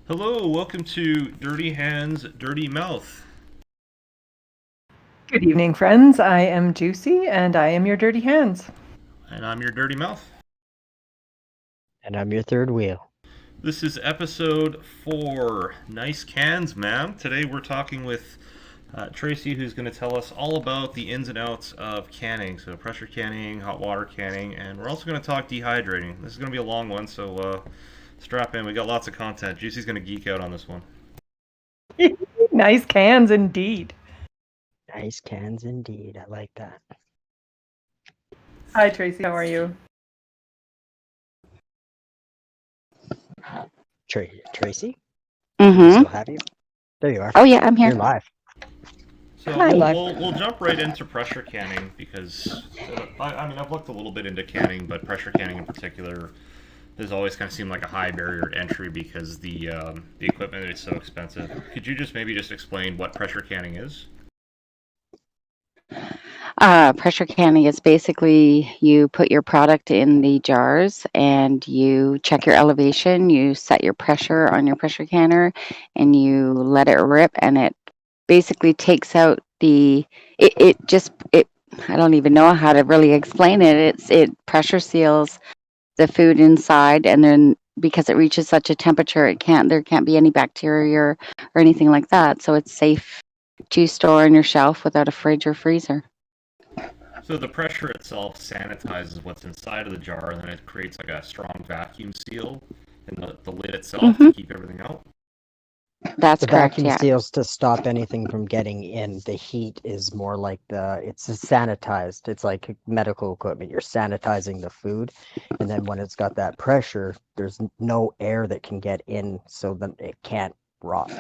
Hello, welcome to Dirty Hands, Dirty Mouth. Good evening, friends. I am Juicy, and I am your dirty hands. And I'm your Dirty Mouth. And I'm your third wheel. This is episode 4. Nice cans, ma'am. Today we're talking with Tracy, who's going to tell us all about the ins and outs of canning. So, pressure canning, hot water canning, and we're also going to talk dehydrating. This is going to be a long one, so strap in. We got lots of content. Juicy's going to geek out on this one. Nice cans indeed. Nice cans indeed. I like that. Hi, Tracy. How are you? Tracy? Mm-hmm. Still have you? There you are. Oh, yeah, I'm here. You're live. So Hi. we'll jump right into pressure canning because I've looked a little bit into canning, but pressure canning in particular has always kind of seemed like a high barrier to entry because the equipment is so expensive. Could you just maybe explain what pressure canning is? Pressure canning is basically you put your product in the jars and you check your elevation, you set your pressure on your pressure canner, and you let it rip, and it basically takes out it I don't even know how to really explain it. It pressure seals the food inside, and then because it reaches such a temperature, there can't be any bacteria or anything like that. So it's safe to store on your shelf without a fridge or freezer. So the pressure itself sanitizes what's inside of the jar, and then it creates like a strong vacuum seal in the lid itself to keep everything out. That's The correct, vacuum yeah. seals to stop anything from getting in. The heat is more like it's sanitized. It's like medical equipment. You're sanitizing the food. And then when it's got that pressure, there's no air that can get in, so then it can't rot.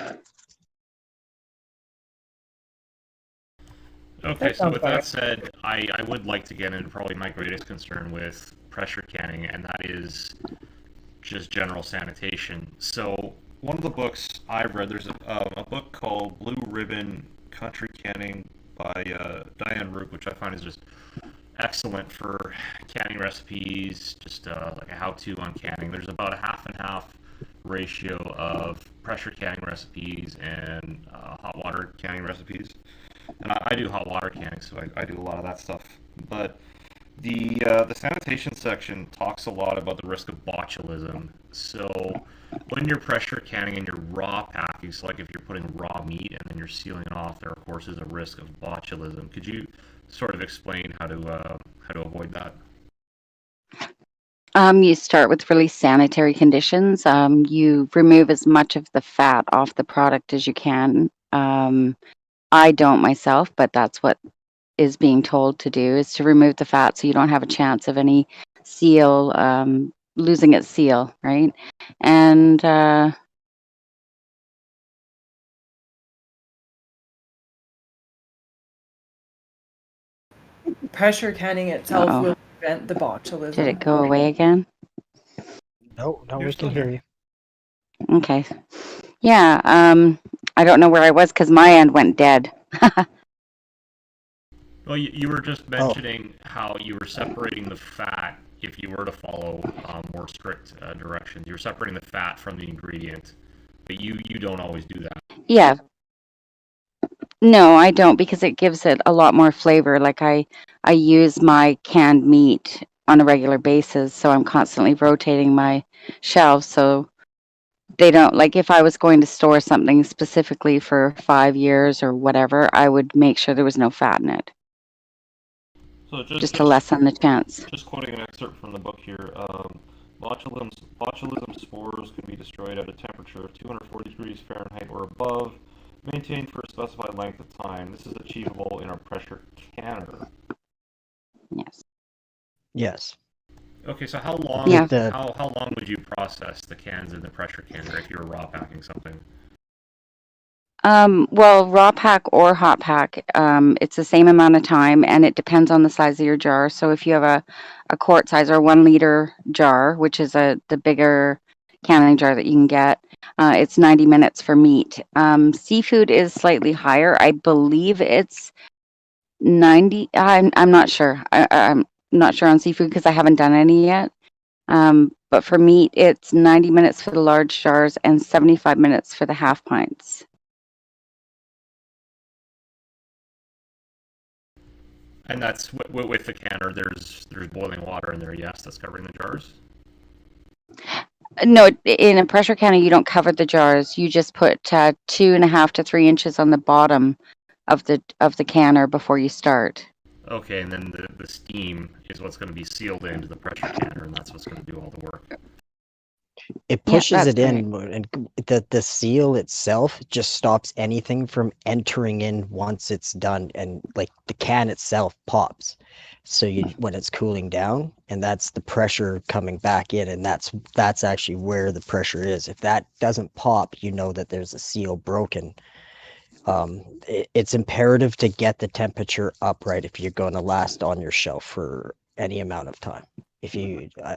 Okay, so with that said, I would like to get into probably my greatest concern with pressure canning, and that is just general sanitation. So one of the books I've read, there's a book called Blue Ribbon Country Canning by Diane Roop, which I find is just excellent for canning recipes, just like a how-to on canning. There's about a half and half ratio of pressure canning recipes and hot water canning recipes. And I do hot water canning, so I do a lot of that stuff. But the sanitation section talks a lot about the risk of botulism. So when you're pressure canning and you're raw packing, so like if you're putting raw meat and then you're sealing it off, there of course is a risk of botulism. Could you sort of explain how to avoid that? You start with really sanitary conditions. You remove as much of the fat off the product as you can. I don't myself, but that's what is being told to do, is to remove the fat so you don't have a chance of any seal losing its seal, right? And Pressure canning itself Uh-oh. will prevent the botulism. Did it go away again? No, You're we still can hear here. you. Okay. Yeah, I don't know where I was because my end went dead. Well, you were just mentioning how you were separating the fat if you were to follow more strict directions. You're separating the fat from the ingredient, but you don't always do that. Yeah. No, I don't, because it gives it a lot more flavor. Like I use my canned meat on a regular basis, so I'm constantly rotating my shelves. So they don't, like, if I was going to store something specifically for 5 years or whatever, I would make sure there was no fat in it, So just to lessen the chance. just quoting an excerpt from the book here. Botulism spores can be destroyed at a temperature of 240 degrees Fahrenheit or above, maintained for a specified length of time. This is achievable in a pressure canner. Yes. Yes. Okay, so how long Yeah. how long would you process the cans in the pressure canner if you were raw packing something? Well, raw pack or hot pack, it's the same amount of time, and it depends on the size of your jar. So if you have a quart size or 1 liter jar, which is the bigger canning jar that you can get, it's 90 minutes for meat. Seafood is slightly higher. I believe it's 90. I'm not sure. I'm not sure on seafood because I haven't done any yet. But for meat, it's 90 minutes for the large jars and 75 minutes for the half pints. And that's with the canner. There's boiling water in there. Yes, that's covering the jars. No, in a pressure canner, you don't cover the jars. You just put 2.5 to 3 inches on the bottom of the canner before you start. Okay, and then the steam is what's going to be sealed into the pressure canner, and that's what's going to do all the work. It pushes it right. in, and the seal itself just stops anything from entering in once it's done, and like the can itself pops. So when it's cooling down, and that's the pressure coming back in, and that's actually where the pressure is. If that doesn't pop, you know that there's a seal broken. It's imperative to get the temperature up right if you're going to last on your shelf for any amount of time.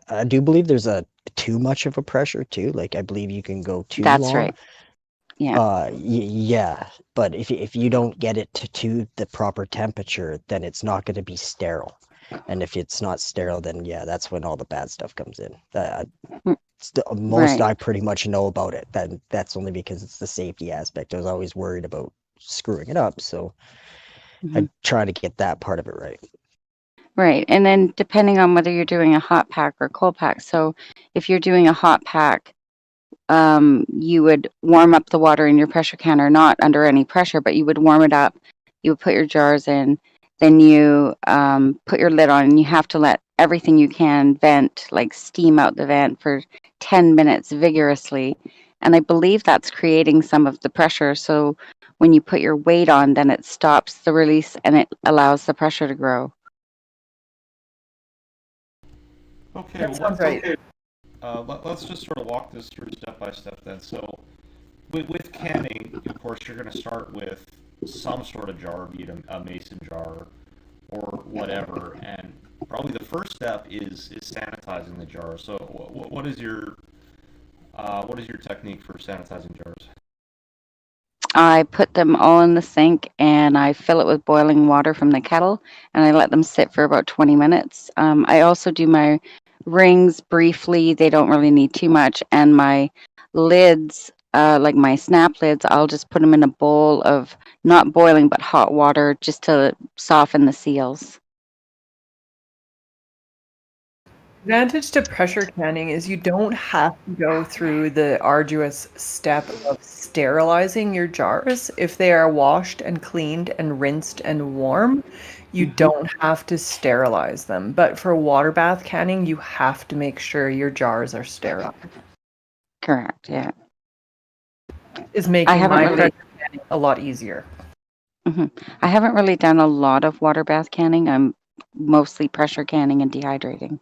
I do believe there's too much of a pressure too. Like I believe you can go too long. That's right. Yeah. Yeah. But if you don't get it to the proper temperature, then it's not going to be sterile. And if it's not sterile, then yeah, that's when all the bad stuff comes in. It's the most I pretty much know about it. That's only because it's the safety aspect. I was always worried about screwing it up, so I try to get that part of it right. Right, and then depending on whether you're doing a hot pack or cold pack. So if you're doing a hot pack, you would warm up the water in your pressure canner, not under any pressure, but you would warm it up. You would put your jars in, then you put your lid on, and you have to let everything you can vent, like steam out the vent for 10 minutes vigorously. And I believe that's creating some of the pressure. So when you put your weight on, then it stops the release and it allows the pressure to grow. Okay, That sounds right. Let's just sort of walk this through step by step then. So with canning, of course, you're going to start with some sort of jar, be it a mason jar or whatever, and probably the first step is sanitizing the jar. So what is your technique for sanitizing jars? I put them all in the sink and I fill it with boiling water from the kettle and I let them sit for about 20 minutes. I also do my rings briefly. They don't really need too much. And my lids, like my snap lids, I'll just put them in a bowl of not boiling but hot water just to soften the seals. Advantage to pressure canning is you don't have to go through the arduous step of sterilizing your jars. If they are washed and cleaned and rinsed and warm, you don't have to sterilize them. But for water bath canning, you have to make sure your jars are sterile. Correct, yeah. Is making my pressure canning a lot easier. I haven't really done a lot of water bath canning. I'm mostly pressure canning and dehydrating.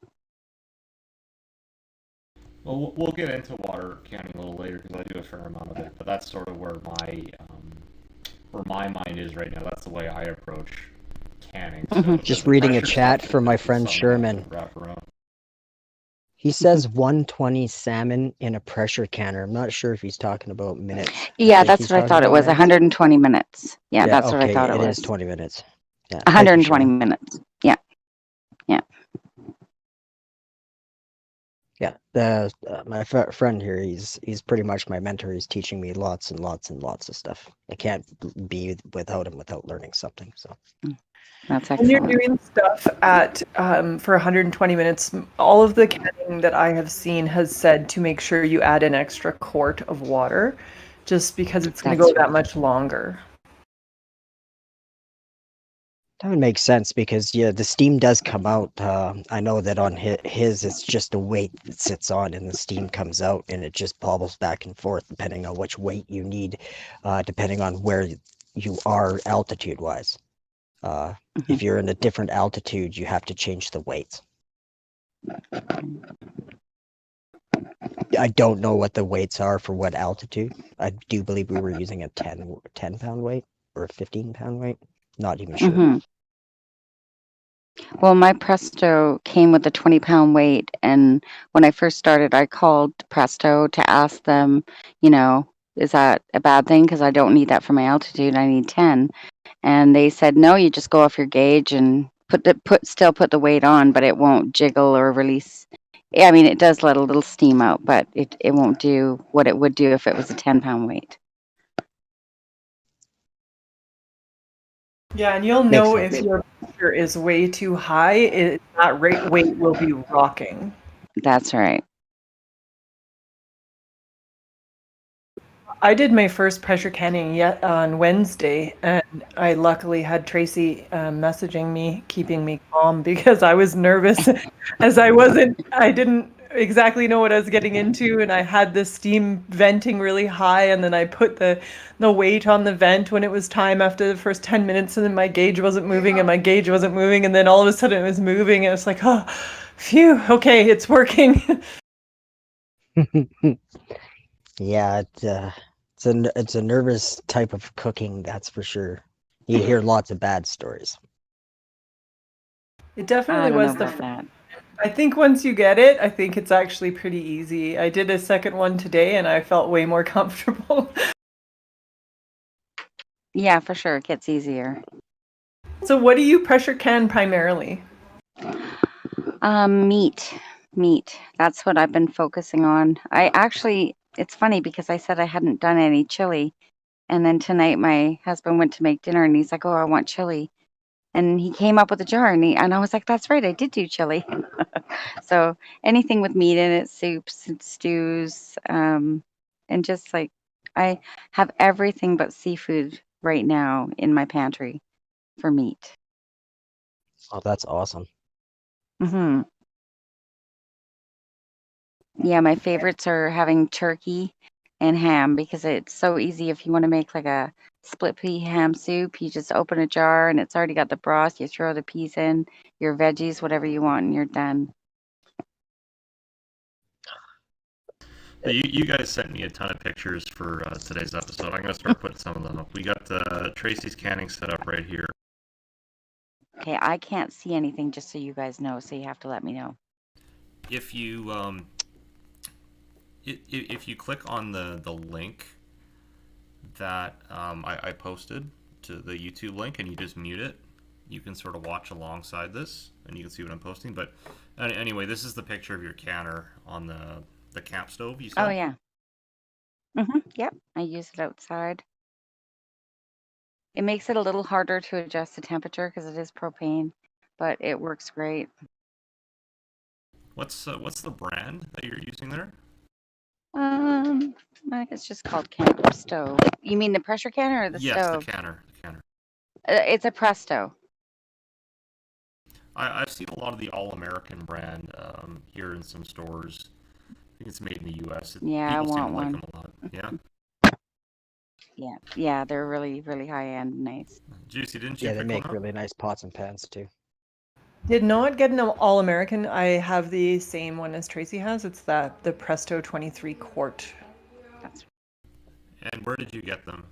Well, we'll get into water canning a little later because I do a fair amount of it, but that's sort of where my mind is right now. That's the way I approach canning. So just reading a chat from my friend Sherman. He says 120 salmon in a pressure canner. I'm not sure if he's talking about minutes. Yeah, that's what I thought it was. 120 minutes. Yeah, that's what I thought it was. It is 20 minutes. Yeah, 120 minutes. Yeah. Yeah. Yeah, my friend here, he's pretty much my mentor. He's teaching me lots and lots and lots of stuff. I can't be without him without learning something. So that's excellent. When you're doing stuff at for 120 minutes, all of the canning that I have seen has said to make sure you add an extra quart of water, just because it's going to go that much longer. That would make sense because yeah, the steam does come out. I know that on his it's just a weight that sits on and the steam comes out and it just bobbles back and forth depending on which weight you need, depending on where you are altitude wise. If you're in a different altitude, you have to change the weights. I don't know what the weights are for what altitude. I do believe we were using a 10 pound weight or a 15 pound weight. Not even sure. Well, my Presto came with a 20-pound weight, and when I first started, I called Presto to ask them, is that a bad thing? Because I don't need that for my altitude. I need 10. And they said, no, you just go off your gauge and still put the weight on, but it won't jiggle or release I mean, it does let a little steam out, but it won't do what it would do if it was a 10-pound weight. Yeah, and you'll Makes know sense. if your pressure is way too high, that weight will be rocking. That's right. I did my first pressure canning yet on Wednesday, and I luckily had Tracy messaging me, keeping me calm because I was nervous as I didn't exactly know what I was getting into, and I had the steam venting really high, and then I put the weight on the vent when it was time after the first 10 minutes, and then my gauge wasn't moving, and my gauge wasn't moving, and then all of a sudden it was moving, and it's like, oh, phew, okay, it's working. Yeah, it's a nervous type of cooking, that's for sure. You hear lots of bad stories. It I definitely don't know was the about that. I think once you get it, I think it's actually pretty easy. I did a second one today and I felt way more comfortable. Yeah, for sure. It gets easier. So what do you pressure can primarily? Meat. That's what I've been focusing on. It's funny because I said I hadn't done any chili. And then tonight my husband went to make dinner and he's like, oh, I want chili. And he came up with a jar and I was like, that's right, I did do chili. So anything with meat in it, soups and stews, and just like I have everything but seafood right now in my pantry for meat. Oh, that's awesome. hmm Yeah, my favorites are having turkey and ham because it's so easy if you want to make like a split pea ham soup. You just open a jar and it's already got the broth. You throw the peas in, your veggies, whatever you want, and you're done. You guys sent me a ton of pictures for today's episode. I'm going to start putting some of them up. We got Tracy's canning set up right here. Okay, I can't see anything just so you guys know, so you have to let me know. If you if you click on the link that I posted to the YouTube link and you just mute it, you can sort of watch alongside this and you can see what I'm posting. But anyway, this is the picture of your canner on the camp stove you said. Oh yeah. Yep, I use it outside. It makes it a little harder to adjust the temperature because it is propane, but it works great. What's the brand that you're using there? I think it's just called camp stove. You mean the pressure canner or the Yes, the stove? canner. The canner. It's a Presto. I've seen a lot of the All American brand here in some stores. I think it's made in the U.S. Yeah, I People seem want to like one. them a lot. Yeah. Yeah, they're really, really high end, nice. Juicy, didn't you Yeah, they pick one make up? really nice pots and pans too. Did not get an All-American. I have the same one as Tracy has. It's the Presto 23 quart. That's And where did you get them?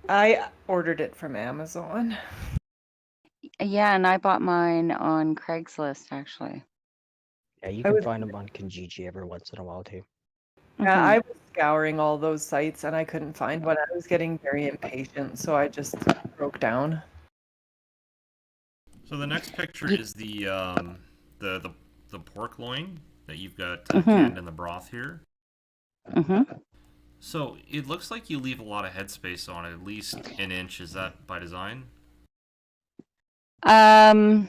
I ordered it from Amazon. Yeah, and I bought mine on Craigslist actually. Yeah, you I can was find them on Kijiji every once in a while too. Yeah, Mhm. I was scouring all those sites and I couldn't find one. I was getting very impatient, so I just broke down. So the next picture Ye- is the the pork loin that you've got Mhm. canned in the broth here. Mhm. So it looks like you leave a lot of headspace on it, at least an inch. Is that by design? Um,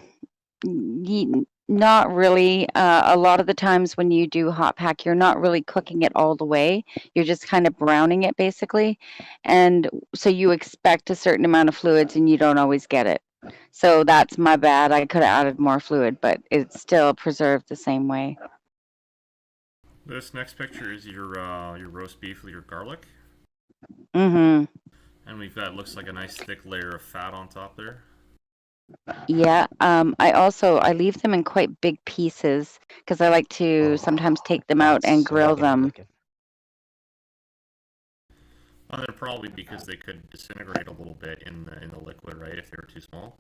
Not really. A lot of the times when you do hot pack, you're not really cooking it all the way. You're just kind of browning it basically. And so you expect a certain amount of fluids and you don't always get it. So that's my bad. I could have added more fluid, but it's still preserved the same way. This next picture is your roast beef with your garlic, Mhm. and we've got looks like a nice thick layer of fat on top there. Yeah. I leave them in quite big pieces because I like to sometimes take them out That's and so grill good them. looking. They're probably because they could disintegrate a little bit in the liquid, right? If they were too small.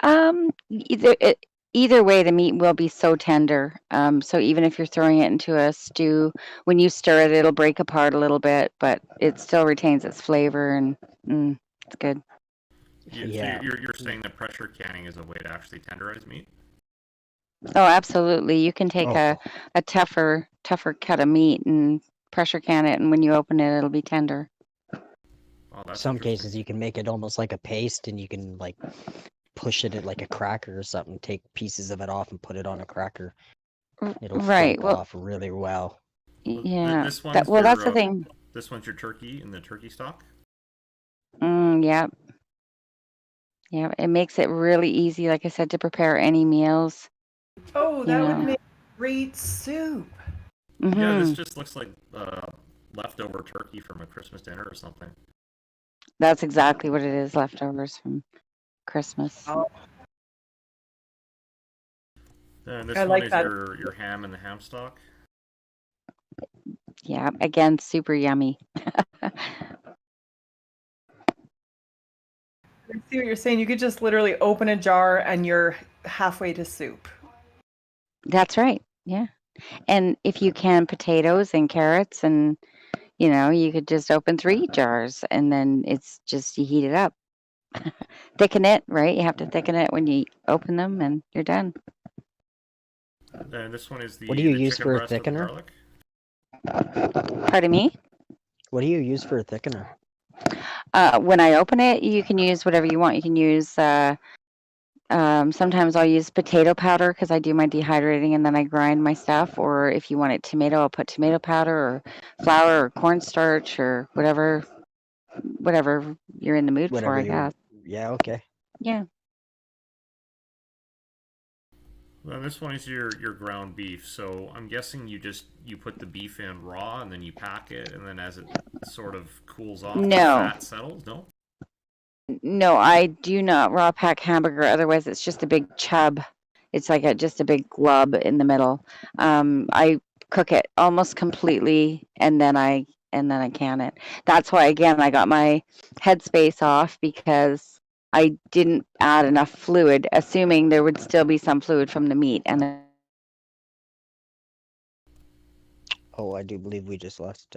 Um, either it, Either way, the meat will be so tender. So even if you're throwing it into a stew, when you stir it, it'll break apart a little bit, but it still retains its flavor and it's good. So Yeah. you're saying that pressure canning is a way to actually tenderize meat? Oh, absolutely. You can take Oh, a tougher cut of meat and pressure can it, and when you open it, it'll be tender. Oh, that's some interesting. cases you can make it almost like a paste, and you can like push it at like a cracker or something. Take pieces of it off and put it on a cracker. It'll Right. flake Well, off really well. Well, yeah. this one's That's your the thing. this one's your turkey in the turkey stock. Yeah. Yeah. It makes it really easy, like I said, to prepare any meals. Oh, You that would know. make great soup. Yeah, this Hmm. just looks like leftover turkey from a Christmas dinner or something. That's exactly what it is. Leftovers from Christmas. Oh, And this I one like is that. your ham and the ham stock. Yeah. Again, super yummy. I see what you're saying. You could just literally open a jar and you're halfway to soup. That's right. Yeah. And if you can, potatoes and carrots, and you could just open 3 jars, and then it's just you heat it up. Thicken it, right? You have to thicken it when you open them, and you're done. And this one is What do the you the use chicken for a breast with the thickener? garlic. Pardon me? What do you use for a thickener? When I open it, you can use whatever you want. You can use, sometimes I'll use potato powder because I do my dehydrating and then I grind my stuff. Or if you want it tomato, I'll put tomato powder or flour or cornstarch or whatever you're in the mood for, Whatever I you. guess. Yeah. Okay. Yeah. Well, this one is your ground beef. So I'm guessing you put the beef in raw and then you pack it, and then as it sort of cools off, the No. fat settles. No. No, I do not raw pack hamburger. Otherwise, it's just a big chub. It's like just a big glub in the middle. I cook it almost completely, and then I can it. That's why again I got my headspace off because I didn't add enough fluid, assuming there would still be some fluid from the meat. And Oh, I do believe we just lost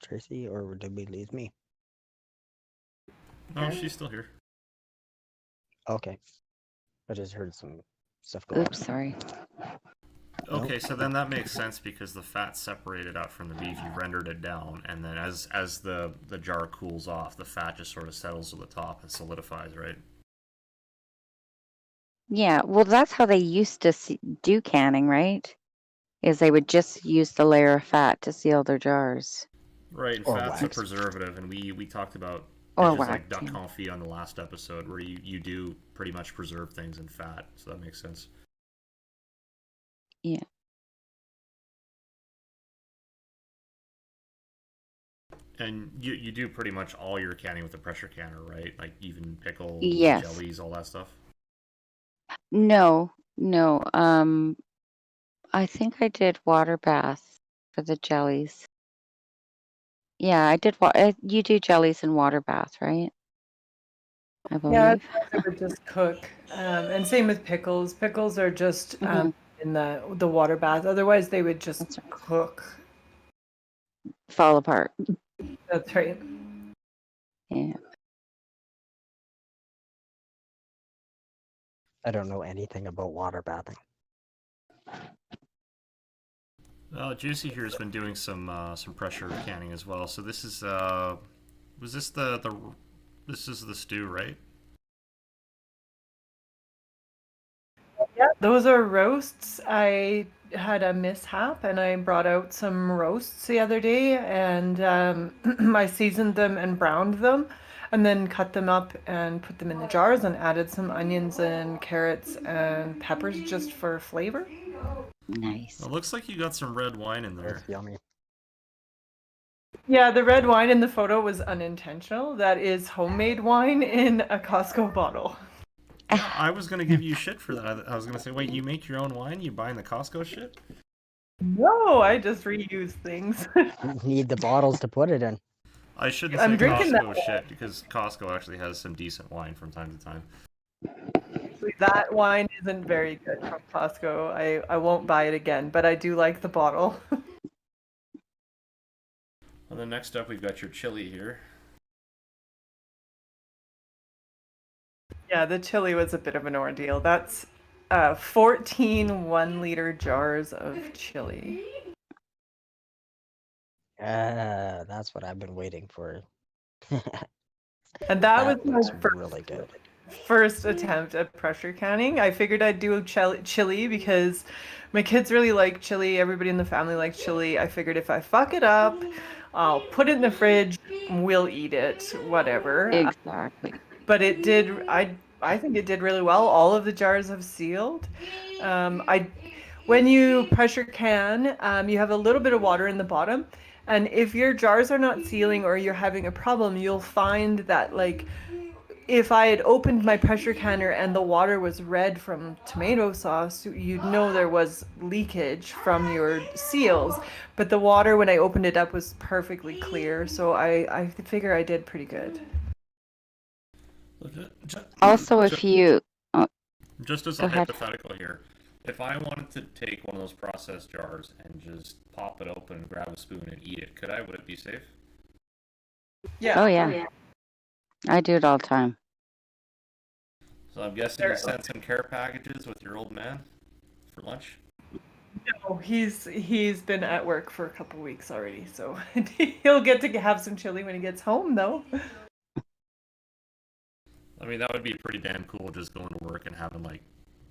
Tracy, or did we lose me? No, she's still here. Okay. I just heard some stuff go oops, off. sorry. Okay, so then that makes sense because the fat separated out from the beef. You rendered it down, and then as the jar cools off, the fat just sort of settles to the top and solidifies, right? Yeah, well, that's how they used to do canning, right? Is they would just use the layer of fat to seal their jars. Right, and Or fat's a wax. preservative, and we talked about Or dishes wax, like duck yeah. confit on the last episode, where you do pretty much preserve things in fat, so that makes sense. Yeah. And you do pretty much all your canning with the pressure canner, right? Like even pickles, Yes. jellies, all that stuff. No, no. I think I did water bath for the jellies. Yeah, I did. You do jellies in water bath, right? I Yeah, believe. otherwise it would just cook. And same with pickles. Pickles are just Hmm. in the water bath. Otherwise, they would just That's right. cook. Fall apart. That's right. Yeah. I don't know anything about water bathing. Juicy here has been doing some pressure canning as well. So this is was this this is the stew, right? Yeah, those are roasts. I had a mishap and I brought out some roasts the other day and I seasoned them and browned them and then cut them up and put them in the jars and added some onions and carrots and peppers just for flavor. Nice. It looks like you got some red wine in there. That's yummy. Yeah, the red wine in the photo was unintentional. That is homemade wine in a Costco bottle. Yeah, I was gonna give you shit for that. I was gonna say, wait, you make your own wine? You buying the Costco shit? No, I just reuse things. You need the bottles to put it in. I shouldn't I'm say drinking Costco that shit because Costco actually has some decent wine from time to time. That wine isn't very good from Costco. I won't buy it again, but I do like the bottle. Well, then next up we've got your chili here. Yeah, the chili was a bit of an ordeal. That's 14 1-liter jars of chili. That's what I've been waiting for. And that was That my looks first really good. first attempt at pressure canning. I figured I'd do chili because my kids really like chili. Everybody in the family likes chili. I figured if I fuck it up, I'll put it in the fridge. We'll eat it, whatever. Exactly. But it did. I think it did really well. All of the jars have sealed. I when you pressure can, you have a little bit of water in the bottom. And if your jars are not sealing or you're having a problem, you'll find that like if I had opened my pressure canner and the water was red from tomato sauce, you'd know there was leakage from your seals. But the water, when I opened it up, was perfectly clear. So I figure I did pretty good. Also, if you Just as go a ahead. hypothetical here, if I wanted to take one of those processed jars and just pop it open, grab a spoon, and eat it, could I? Would it be safe? Yeah. Oh yeah, I do it all the time. So I'm guessing you sent some care packages with your old man for lunch? No, he's been at work for a couple weeks already, so he'll get to have some chili when he gets home, though. I mean, that would be pretty damn cool, just going to work and having like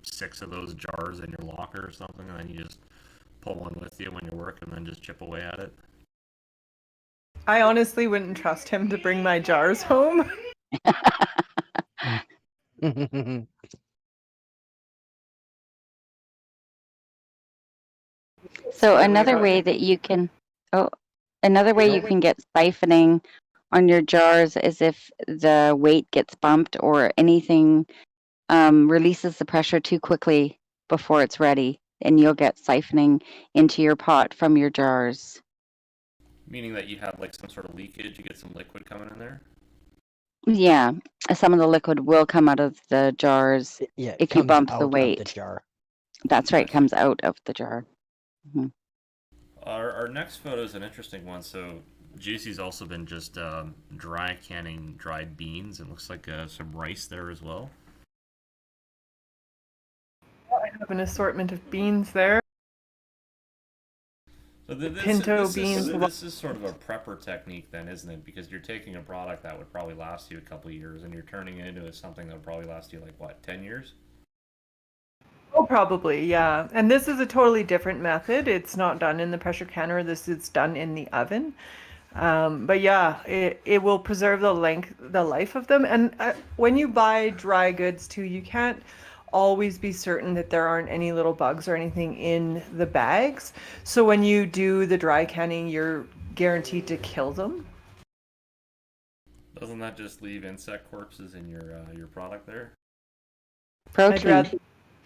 6 of those jars in your locker or something, and then you just pull one with you when you work and then just chip away at it. I honestly wouldn't trust him to bring my jars home. So another way that you can another way you can get siphoning on your jars is if the weight gets bumped or anything releases the pressure too quickly before it's ready, and you'll get siphoning into your pot from your jars. Meaning that you have like some sort of leakage, you get some liquid coming in there? Yeah, some of the liquid will come out of the jars Yeah, if you comes bump out the of the weight. jar. That's right, Gotcha. comes out of the jar. Mhm. Our next photo is an interesting one. So Juicy's also been just dry canning dried beans. It looks like some rice there as well. I have an assortment of beans there. So Pinto beans. this is sort of a prepper technique then, isn't it? Because you're taking a product that would probably last you a couple of years and you're turning it into something that would probably last you like, what, 10 years? Oh, probably, yeah. And this is a totally different method. It's not done in the pressure canner. This is done in the oven. But yeah, it will preserve the life of them. And when you buy dry goods too, you can't always be certain that there aren't any little bugs or anything in the bags. So when you do the dry canning, you're guaranteed to kill them. Doesn't that just leave insect corpses in your product there? I'd Protein. rather,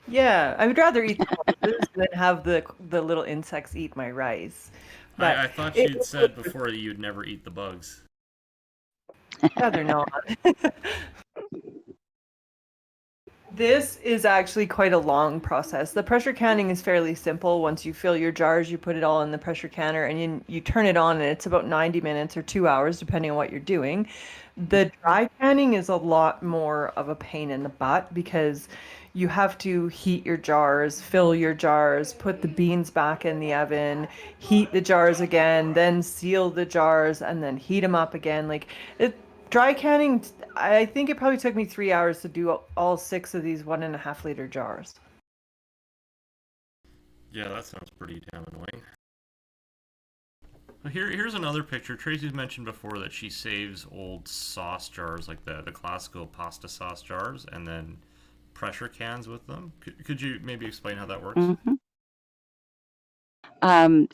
yeah, I would rather eat the corpses than have the little insects eat my rice. But I thought it, you'd said before that you'd never eat the bugs. rather not. This is actually quite a long process. The pressure canning is fairly simple. Once you fill your jars, you put it all in the pressure canner and you turn it on, and it's about 90 minutes or 2 hours, depending on what you're doing. The dry canning is a lot more of a pain in the butt because you have to heat your jars, fill your jars, put the beans back in the oven, heat the jars again, then seal the jars, and then heat them up again. Dry canning, I think it probably took me 3 hours to do all 6 of these 1.5 liter jars. Yeah, that sounds pretty damn annoying. Here's another picture. Tracy's mentioned before that she saves old sauce jars, like the classical pasta sauce jars, and then pressure cans with them. Could you maybe explain how that works? Mm-hmm.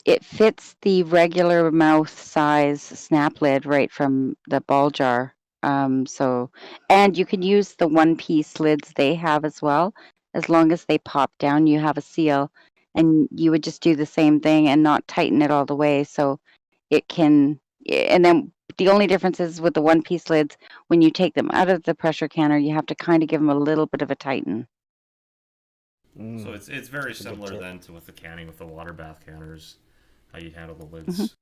It fits the regular mouth size snap lid right from the ball jar. And you can use the one piece lids they have as well. As long as they pop down, you have a seal, and you would just do the same thing and not tighten it all the way. So it can, and then the only difference is with the one piece lids, when you take them out of the pressure canner, you have to kind of give them a little bit of a tighten. So it's very That's a good similar tip. then to with the canning with the water bath canners, how you handle the Mhm. lids.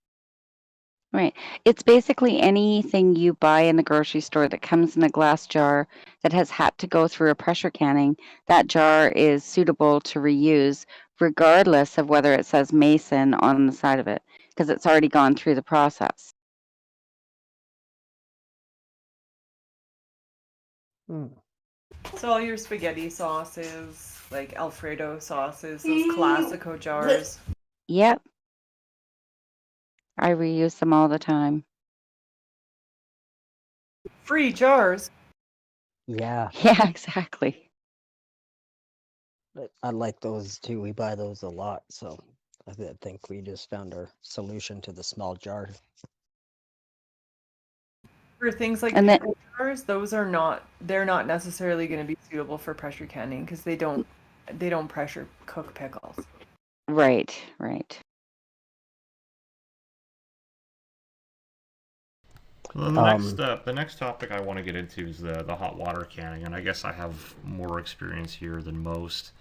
Right. It's basically anything you buy in the grocery store that comes in a glass jar that has had to go through a pressure canning. That jar is suitable to reuse, regardless of whether it says Mason on the side of it, because it's already gone through the process. Hmm. So all your spaghetti sauces, like Alfredo sauces, those Classico jars. Yep. I reuse them all the time. Free jars. Yeah, Yeah, exactly. I like those too. We buy those a lot, so I think we just found our solution to the small jar. For things like And then, pickle jars, they're not necessarily going to be suitable for pressure canning because they don't pressure cook pickles. right, right. Well, the next topic I want to get into is the hot water canning, and I guess I have more experience here than most.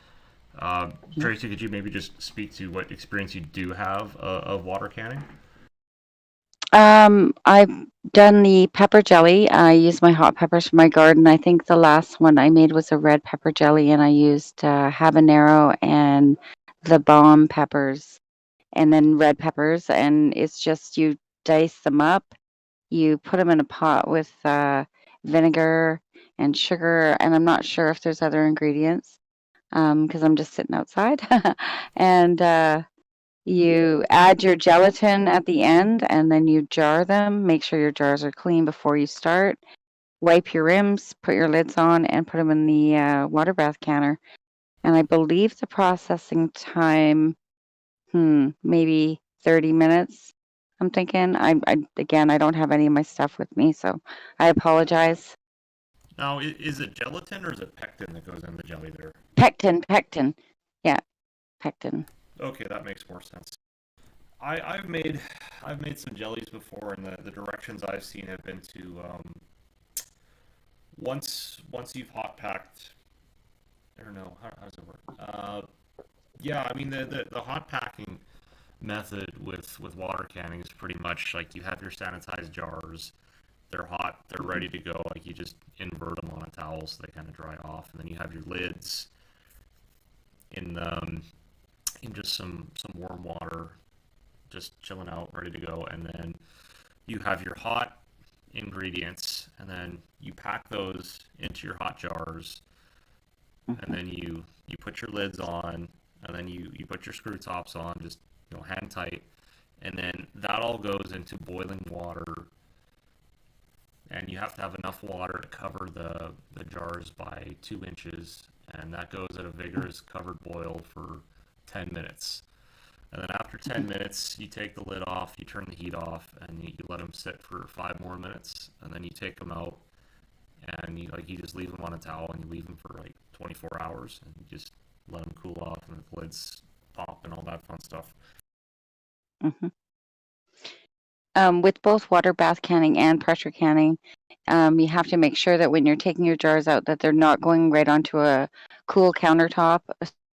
Tracy, could you maybe just speak to what experience you do have of water canning? I've done the pepper jelly. I use my hot peppers from my garden. I think the last one I made was a red pepper jelly, and I used habanero and the bomb peppers, and then red peppers. And it's just you dice them up, you put them in a pot with vinegar and sugar, and I'm not sure if there's other ingredients because I'm just sitting outside. And you add your gelatin at the end and then you jar them. Make sure your jars are clean before you start. Wipe your rims, put your lids on, and put them in the water bath canner. And I believe the processing time, maybe 30 minutes. I'm thinking. Again, I don't have any of my stuff with me, so I apologize. Now, is it gelatin or is it pectin that goes in the jelly there? Pectin. Yeah, pectin. Okay, that makes more sense. I've made some jellies before, and the directions I've seen have been to once you've hot packed, I don't know how does it work. Yeah, I mean the hot packing method with water canning is pretty much like you have your sanitized jars. They're hot, they're ready to go. Like you just invert them on a towel so they kind of dry off, and then you have your lids in just some warm water, just chilling out, ready to go, and then you have your hot ingredients, and then you pack those into your hot jars, and then you put your lids on, and then you put your screw tops on, just hand tight, and then that all goes into boiling water, and you have to have enough water to cover the jars by 2 inches, and that goes at a vigorous covered boil for 10 minutes. And then after 10 minutes, you take the lid off, you turn the heat off, and you let them sit for 5 more minutes, and then you take them out, and you just leave them on a towel, and you leave them for like 24 hours, and you just let them cool off, and the lids pop and all that fun stuff. hmm With both water bath canning and pressure canning, you have to make sure that when you're taking your jars out, that they're not going right onto a cool countertop.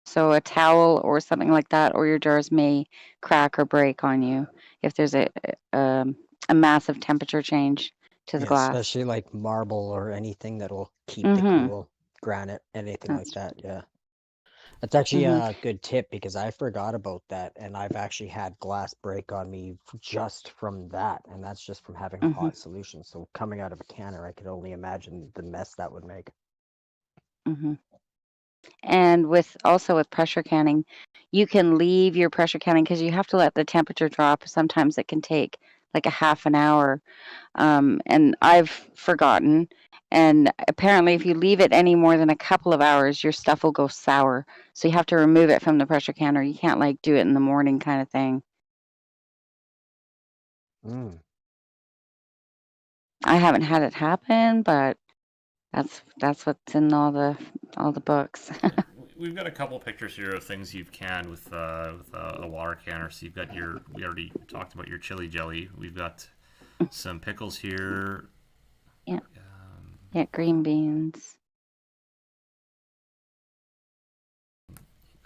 So a towel or something like that, or your jars may crack or break on you if there's a massive temperature change to the Yeah, glass. especially like marble or anything that'll keep the Mm-hmm. cool, granite, anything like That's that. Yeah. That's actually mm-hmm. a good tip because I forgot about that, and I've actually had glass break on me just from that, and that's just from having Mm-hmm. hot solutions. So coming out of a canner, I could only imagine the mess that would make. Mm-hmm. And with pressure canning, you can leave your pressure canning because you have to let the temperature drop. Sometimes it can take like a half an hour. And I've forgotten. And apparently, if you leave it any more than a couple of hours, your stuff will go sour. So you have to remove it from the pressure canner. You can't like do it in the morning kind of thing. Mm. I haven't had it happen, but that's what's in all the books. We've got a couple pictures here of things you've canned with a water canner. So you've got we already talked about your chili jelly. We've got some pickles here. Yeah, Um, yeah, green beans.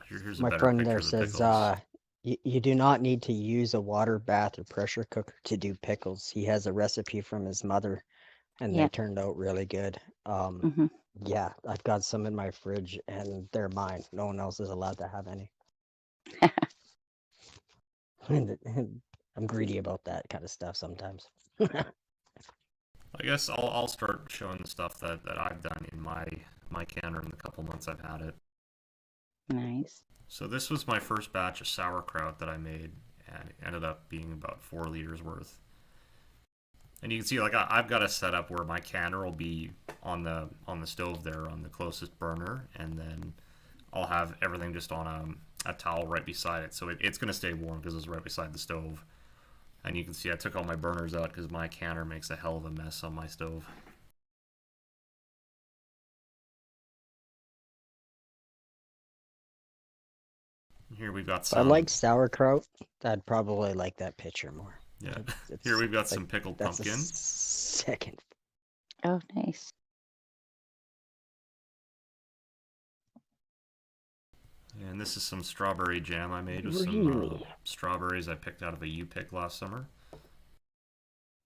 here's a My better friend picture there of the says pickles. You do not need to use a water bath or pressure cooker to do pickles. He has a recipe from his mother, and they Yeah. turned out really good. Hmm. Yeah, I've got some in my fridge, and they're mine. No one else is allowed to have any. And I'm greedy about that kind of stuff sometimes. I guess I'll start showing the stuff that I've done in my canner in the couple months I've had it. Nice. So this was my first batch of sauerkraut that I made, and it ended up being about 4 liters worth. And you can see, like, I've got a setup where my canner will be on the stove there on the closest burner, and then I'll have everything just on a towel right beside it, so it's going to stay warm because it's right beside the stove. And you can see I took all my burners out because my canner makes a hell of a mess on my stove. Here we've got If I some, like sauerkraut, I'd probably like that picture more. yeah. Here It's we've got like some pickled that's a pumpkin, second. Oh, nice. and this is some strawberry jam I made with some Really? strawberries I picked out of a U-pick last summer.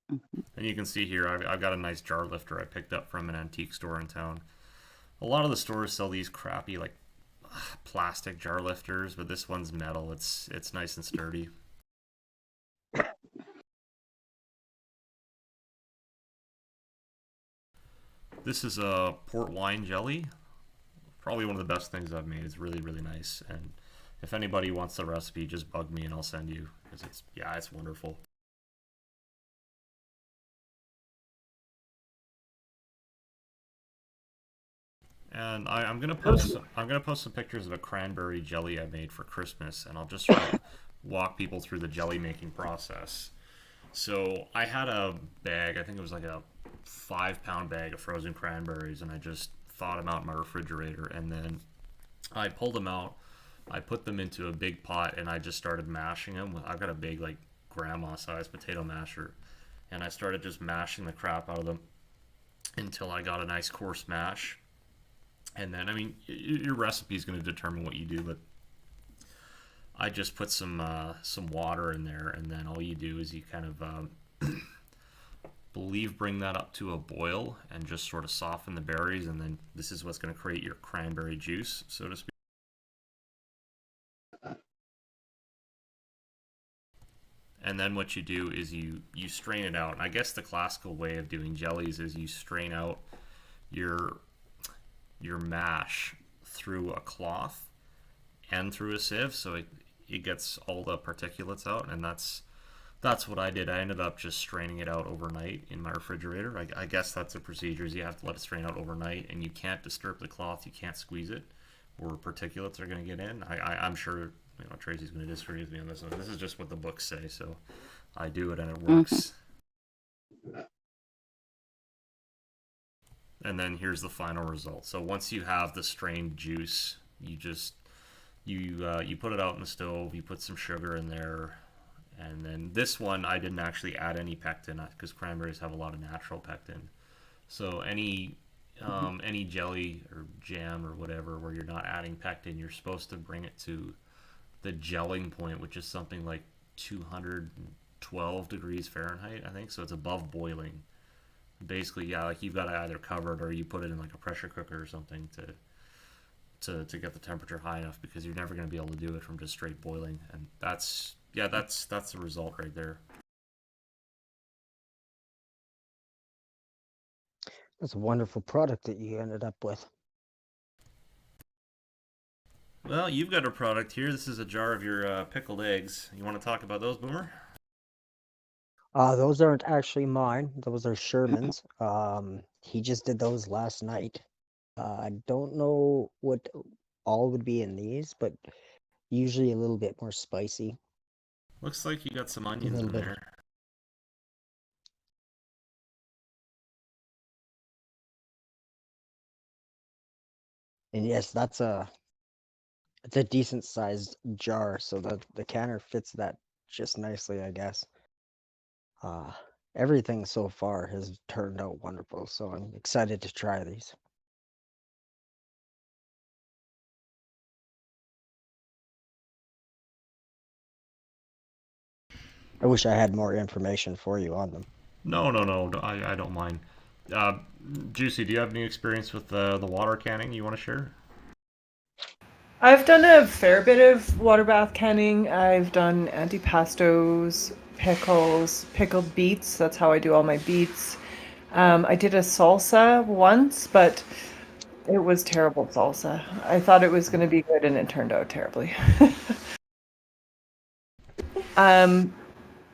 Hmm. And you can see here I've got a nice jar lifter I picked up from an antique store in town. A lot of the stores sell these crappy like plastic jar lifters, but this one's metal. It's nice and sturdy. This is a port wine jelly. Probably one of the best things I've made. It's really, really nice. And if anybody wants the recipe, just bug me and I'll send you, because it's wonderful. And I'm gonna post some pictures of a cranberry jelly I made for Christmas, and I'll just sort of walk people through the jelly making process. So I had a bag, I think it was like a 5 pound bag of frozen cranberries, and I just thawed them out in my refrigerator, and then I pulled them out. I put them into a big pot, and I just started mashing them. I've got a big like grandma-sized potato masher, and I started just mashing the crap out of them until I got a nice coarse mash. And then, I mean, your recipe is going to determine what you do, but I just put some water in there, and then all you do is you kind of bring that up to a boil and just sort of soften the berries, and then this is what's going to create your cranberry juice, so to speak. And then what you do is you strain it out. And I guess the classical way of doing jellies is you strain out your mash through a cloth and through a sieve, so it gets all the particulates out, and that's what I did. I ended up just straining it out overnight in my refrigerator. I guess that's the procedure, is you have to let it strain out overnight, and you can't disturb the cloth, you can't squeeze it, or particulates are going to get in. I'm sure Tracy's going to disagree with me on this one. This is just what the books say, so I do it and it works. And then here's the final result. So once you have the strained juice, you put it out in the stove. You put some sugar in there, and then this one I didn't actually add any pectin because cranberries have a lot of natural pectin. So any jelly or jam or whatever where you're not adding pectin, you're supposed to bring it to the gelling point, which is something like 212 degrees Fahrenheit, I think. So it's above boiling. Basically, yeah, like you've got to either cover it or you put it in like a pressure cooker or something to get the temperature high enough, because you're never going to be able to do it from just straight boiling. And that's the result right there. That's a wonderful product that you ended up with. Well, you've got a product here. This is a jar of your pickled eggs. You want to talk about those, Boomer? Those aren't actually mine. Those are Sherman's. He just did those last night. I don't know what all would be in these, but usually a little bit more spicy. Looks like you got some A onions little in bit. there. And yes, it's a decent sized jar, so the canner fits that just nicely, I guess. Uh, Everything so far has turned out wonderful, so I'm excited to try these. I wish I had more information for you on them. No. I don't mind. Uh, Juicy, do you have any experience with the water canning you want to share? I've done a fair bit of water bath canning. I've done antipastos, pickles, pickled beets. That's how I do all my beets. I did a salsa once, but it was terrible salsa. I thought it was going to be good, and it turned out terribly. um,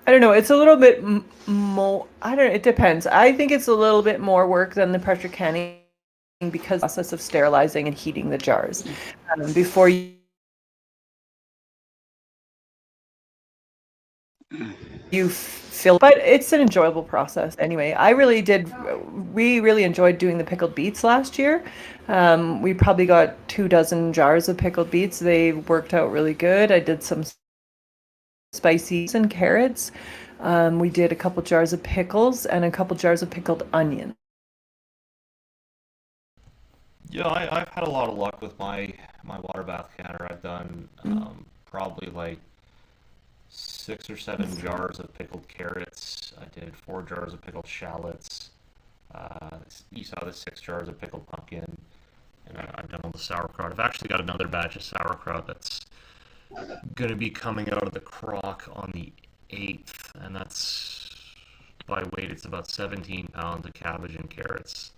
I don't know. It's a little bit more. I don't know. It depends. I think it's a little bit more work than the pressure canning because the process of sterilizing and heating the jars before you fill. But it's an enjoyable process anyway. We really enjoyed doing the pickled beets last year. We probably got 24 jars of pickled beets. They worked out really good. I did some spicy and carrots. We did a couple jars of pickles and a couple jars of pickled onions. Yeah, I've had a lot of luck with my water bath canner. I've done probably like 6 or 7 jars of pickled carrots. I did 4 jars of pickled shallots. You saw the 6 jars of pickled pumpkin, and I've done all the sauerkraut. I've actually got another batch of sauerkraut that's going to be coming out of the crock on the 8th, and that's by weight, it's about 17 pounds of cabbage and carrots.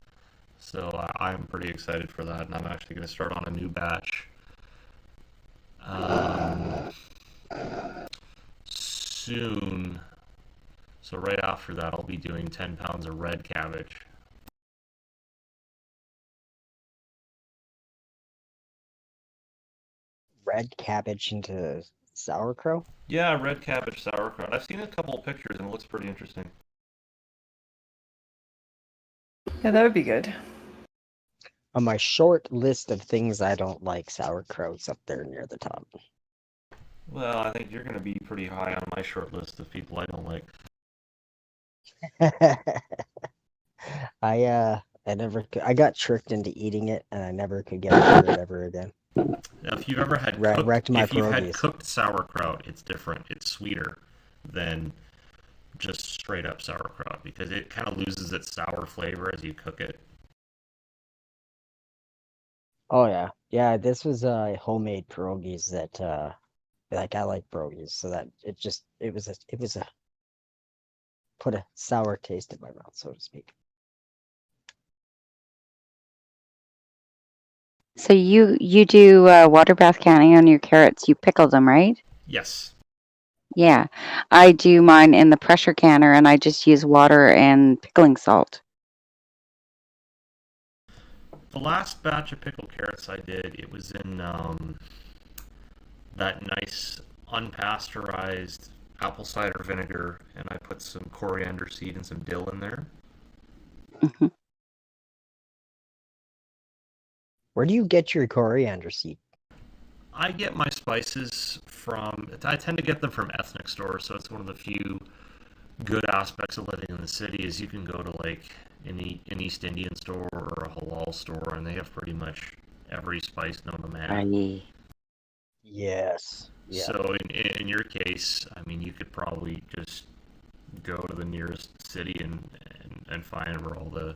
So I'm pretty excited for that, and I'm actually going to start on a new batch um, soon. So right after that, I'll be doing 10 pounds of red cabbage. Red cabbage into sauerkraut? Yeah, red cabbage sauerkraut. I've seen a couple of pictures, and it looks pretty interesting. Yeah, that would be good. On my short list of things I don't like, sauerkraut's up there near the top. Well, I think you're going to be pretty high on my short list of people I don't like. I got tricked into eating it, and I never could get over it ever again. Now, if you've ever had Wrecked my if you've had pierogies. cooked sauerkraut, it's different. It's sweeter than just straight up sauerkraut because it kind of loses its sour flavor as you cook it. Oh yeah. This was homemade pierogies that like I like pierogies, so that it was a put a sour taste in my mouth, so to speak. So you do water bath canning on your carrots. You pickle them, right? Yes. Yeah, I do mine in the pressure canner, and I just use water and pickling salt. The last batch of pickled carrots I did, it was in that nice unpasteurized apple cider vinegar, and I put some coriander seed and some dill in there. Hmm. Where do you get your coriander seed? I get my spices from, I tend to get them from ethnic stores, so it's one of the few good aspects of living in the city is you can go to like an East Indian store or a halal store, and they have pretty much every spice known to man. Aye. Yes. Yeah. So in your case, I mean, you could probably just go to the nearest city and find where all the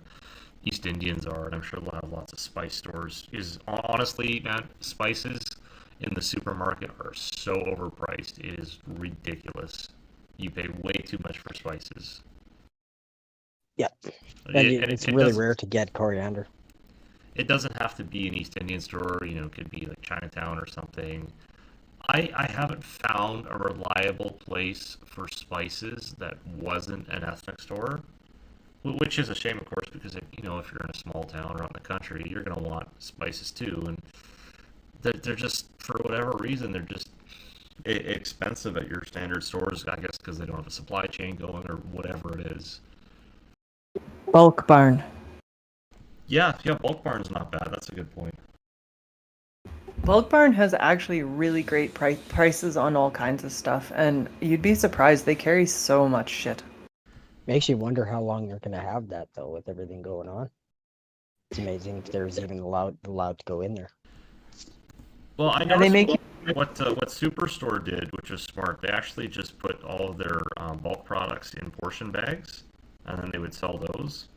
East Indians are, and I'm sure they'll have lots of spice stores. Is honestly, man, spices in the supermarket are so overpriced. It is ridiculous. You pay way too much for spices. Yeah. And And it, it's it really doesn't rare to get coriander. it doesn't have to be an East Indian store. You know, it could be like Chinatown or something. I haven't found a reliable place for spices that wasn't an ethnic store, which is a shame, of course, because you know if you're in a small town or out in the country, you're going to want spices too, and they're just for whatever reason they're just expensive at your standard stores. I guess because they don't have a supply chain going or whatever it is. Bulk barn. Yeah, Bulk Barn's not bad. That's a good point. Bulk barn has actually really great prices on all kinds of stuff, and you'd be surprised they carry so much shit. Makes you wonder how long you're gonna have that though, with everything going on. It's amazing if there's even allowed to go in there. Well, I And they noticed make you. what Superstore did, which was smart. They actually just put all of their bulk products in portion bags, and then they would sell those.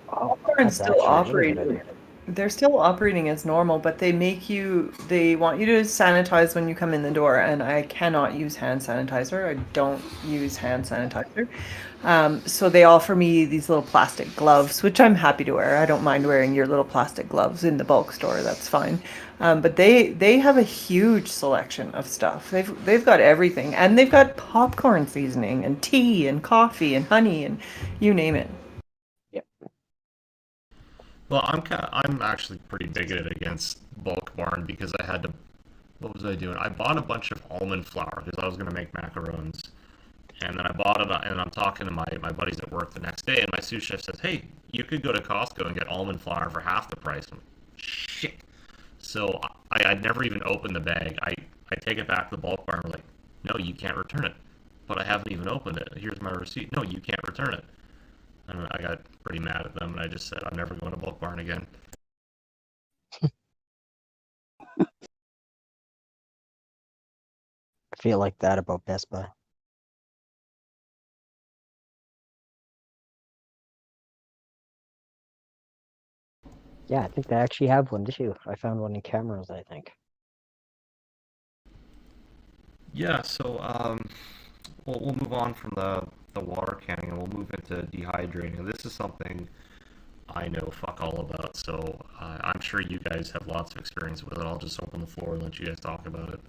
Oh, Popcorn's that's still actually a really good operating. idea. They're still operating as normal, but they want you to sanitize when you come in the door, and I cannot use hand sanitizer. I don't use hand sanitizer. So they offer me these little plastic gloves, which I'm happy to wear. I don't mind wearing your little plastic gloves in the bulk store. That's fine. But they have a huge selection of stuff. They've got everything, and they've got popcorn seasoning and tea and coffee and honey and you name it. Yep. Well, I'm actually pretty bigoted against bulk barn because I had to. What was I doing? I bought a bunch of almond flour because I was going to make macarons. And then I bought it, and I'm talking to my buddies at work the next day, and my sous chef says, "Hey, you could go to Costco and get almond flour for half the price." I'm like, shit. So I'd never even opened the bag. I take it back to the bulk barn. We're like, "No, you can't return it." But I haven't even opened it. Here's my receipt. No, you can't return it. And I got pretty mad at them, and I just said, "I'm never going to bulk barn again." I feel like that about Best Buy. Yeah, I think they actually have one too. I found one in Cameras, I think. Yeah. So we'll move on from the water canning, and we'll move into dehydrating. This is something I know fuck all about, so I'm sure you guys have lots of experience with it. I'll just open the floor and let you guys talk about it.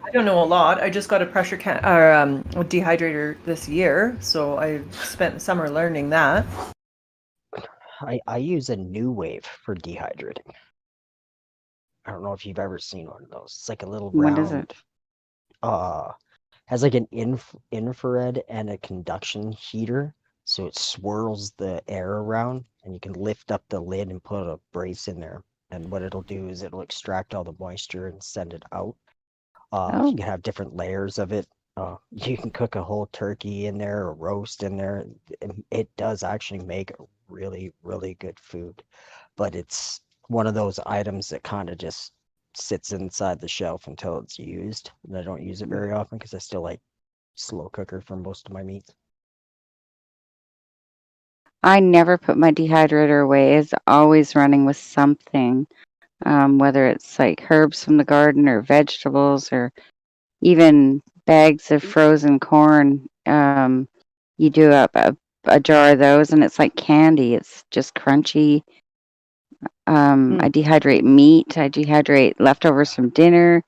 I don't know a lot. I just got a pressure can or a dehydrator this year, so I spent the summer learning that. I use a new wave for dehydrating. I don't know if you've ever seen one of those. It's like a little What is round, it? uh, has like an infrared and a conduction heater, so it swirls the air around, and you can lift up the lid and put a brace in there. And what it'll do is it'll extract all the moisture and send it out. You Oh, can have different layers of it. You can cook a whole turkey in there, or roast in there. It does actually make really, really good food, but it's one of those items that kind of just sits inside the shelf until it's used. And I don't use it very often because I still like slow cooker for most of my meats. I never put my dehydrator away. It's always running with something, whether it's like herbs from the garden or vegetables or even bags of frozen corn. You do up a jar of those and it's like candy. It's just crunchy. I dehydrate meat. I dehydrate leftovers from dinner,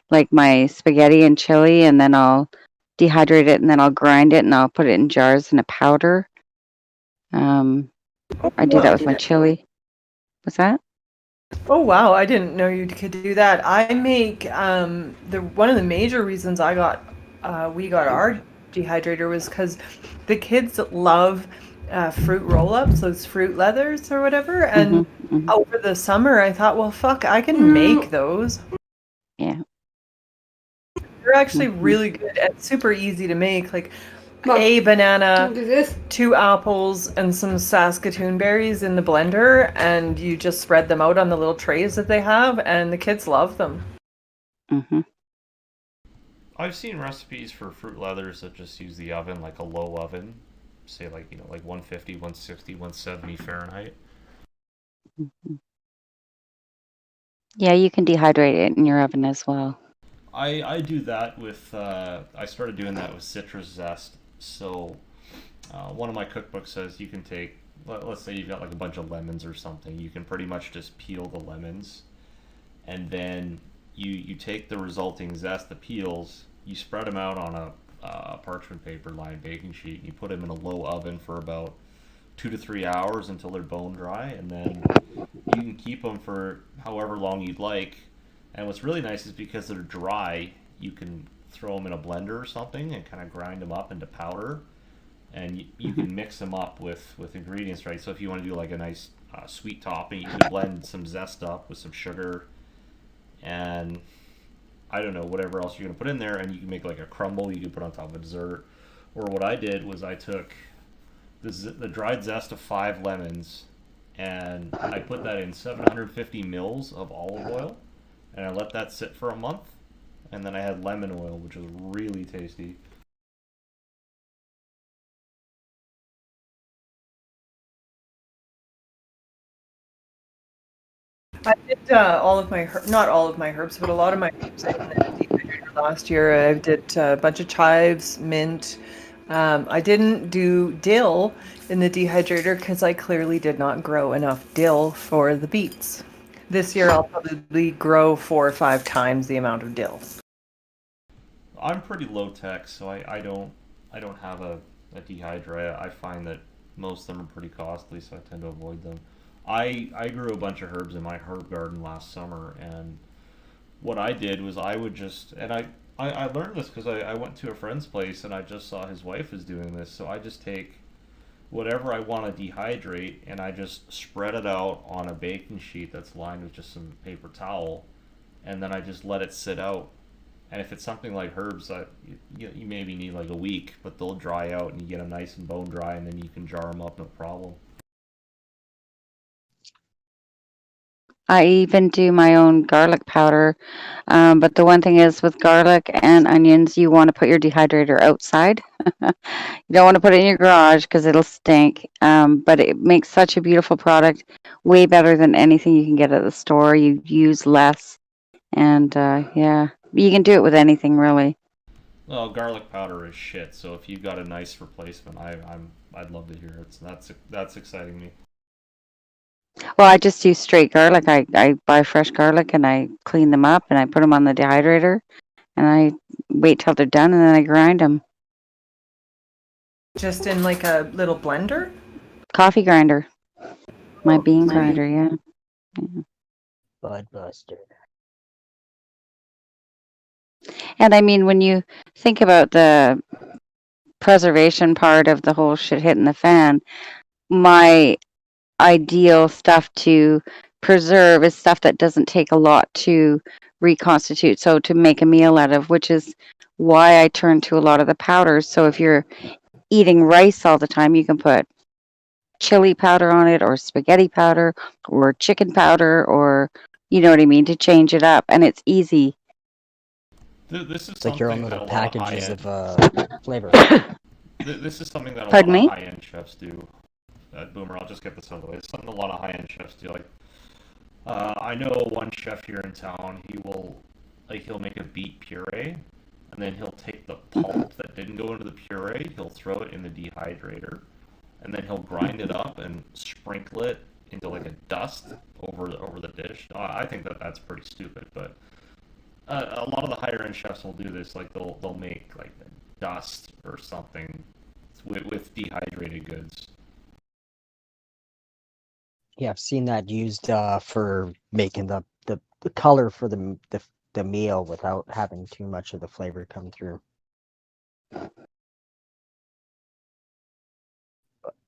like my spaghetti and chili, and then I'll dehydrate it and then I'll grind it and I'll put it in jars in a powder. Um, I do that Wow. with my chili. What's that? Oh wow, I didn't know you could do that. I make the one of the major reasons we got our dehydrator was because the kids love fruit roll-ups, those fruit leathers or whatever. Hmm. And Hmm. over the summer, I thought, well, fuck, I can make those. Yeah. They're actually Hmm. really good and super easy to make. Like a banana, two apples, and some Saskatoon berries in the blender, and you just spread them out on the little trays that they have, and the kids love them. Hmm. I've seen recipes for fruit leathers that just use the oven, like a low oven, say like like 150, 160, 170 Fahrenheit. Yeah, you can dehydrate it in your oven as well. I do that with I started doing that with citrus zest. So one of my cookbooks says you can take, let's say you've got like a bunch of lemons or something. You can pretty much just peel the lemons, and then you take the resulting zest, the peels, you spread them out on a parchment paper lined baking sheet, and you put them in a low oven for about 2 to 3 hours until they're bone dry, and then you can keep them for however long you'd like. And what's really nice is because they're dry, you can throw them in a blender or something and kind of grind them up into powder, and you Hmm. can mix them up with ingredients, right? So if you want to do like a nice sweet topping, you can blend some zest up with some sugar and I don't know, whatever else you're gonna put in there, and you can make like a crumble you can put on top of a dessert. Or what I did was I took the dried zest of 5 lemons, and I put that in 750 mils of olive oil, and I let that sit for a month, and then I had lemon oil, which was really tasty. I did all of my not all of my herbs, but a lot of my herbs in the dehydrator last year. I did a bunch of chives, mint. I didn't do dill in the dehydrator because I clearly did not grow enough dill for the beets. This year I'll probably grow 4 or 5 times the amount of dill. I'm pretty low tech, so I don't have a dehydrator. I find that most of them are pretty costly, so I tend to avoid them. I grew a bunch of herbs in my herb garden last summer, and what I did was I would just and I learned this because I went to a friend's place and I just saw his wife is doing this. So I just take whatever I want to dehydrate and I just spread it out on a baking sheet that's lined with just some paper towel, and then I just let it sit out. And if it's something like herbs, you maybe need like a week, but they'll dry out and you get them nice and bone dry, and then you can jar them up no problem. I even do my own garlic powder. But the one thing is with garlic and onions, you want to put your dehydrator outside. You don't want to put it in your garage because it'll stink. But it makes such a beautiful product, way better than anything you can get at the store. You use less. And yeah, you can do it with anything really. Well, garlic powder is shit. So if you've got a nice replacement, I'd love to hear it. So that's exciting me. Well, I just use straight garlic. I buy fresh garlic and I clean them up and I put them on the dehydrator and I wait till they're done and then I grind them. Just in like a little blender? Coffee grinder. My Oh, bean nice. grinder, yeah. Budbuster. And I mean, when you think about the preservation part of the whole shit hitting the fan, my ideal stuff to preserve is stuff that doesn't take a lot to reconstitute, so to make a meal out of, which is why I turn to a lot of the powders. So if you're eating rice all the time, you can put chili powder on it or spaghetti powder or chicken powder, or you know what I mean, to change it up, and it's easy. This is It's like your own something that a little lot of packages high-end of flavor. this is something that a lot Pardon of me? high-end chefs do. Boomer, I'll just get this out of the way. It's something a lot of high-end chefs do. Like, I know one chef here in town. He'll make a beet puree, and then he'll take the pulp that didn't go into the puree. He'll throw it in the dehydrator, and then he'll grind it up and sprinkle it into like a dust over the dish. I think that's pretty stupid, but a lot of the higher-end chefs will do this. Like they'll make like dust or something with dehydrated goods. Yeah, I've seen that used for making the color for the meal without having too much of the flavor come through.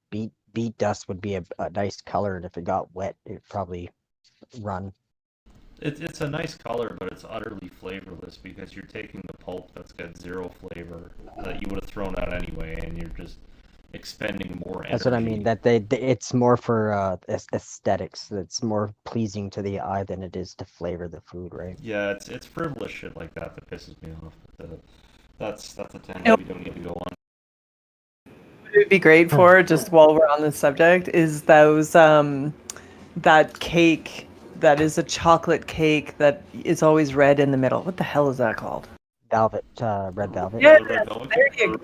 Beet dust would be a nice color, and if it got wet, it'd probably run. It's a nice color, but it's utterly flavorless because you're taking the pulp that's got zero flavor that you would have thrown out anyway, and you're just expending more energy. That's what I mean. That it's more for aesthetics. It's more pleasing to the eye than it is to flavor the food, right? Yeah, it's frivolous shit like that pisses me off. But, that's a tangent we don't need to go on. What it would be great for, just while we're on this subject, is those that cake that is a chocolate cake that is always red in the middle. What the hell is that called? Velvet, red velvet. Yeah, The red velvet there cake? you go.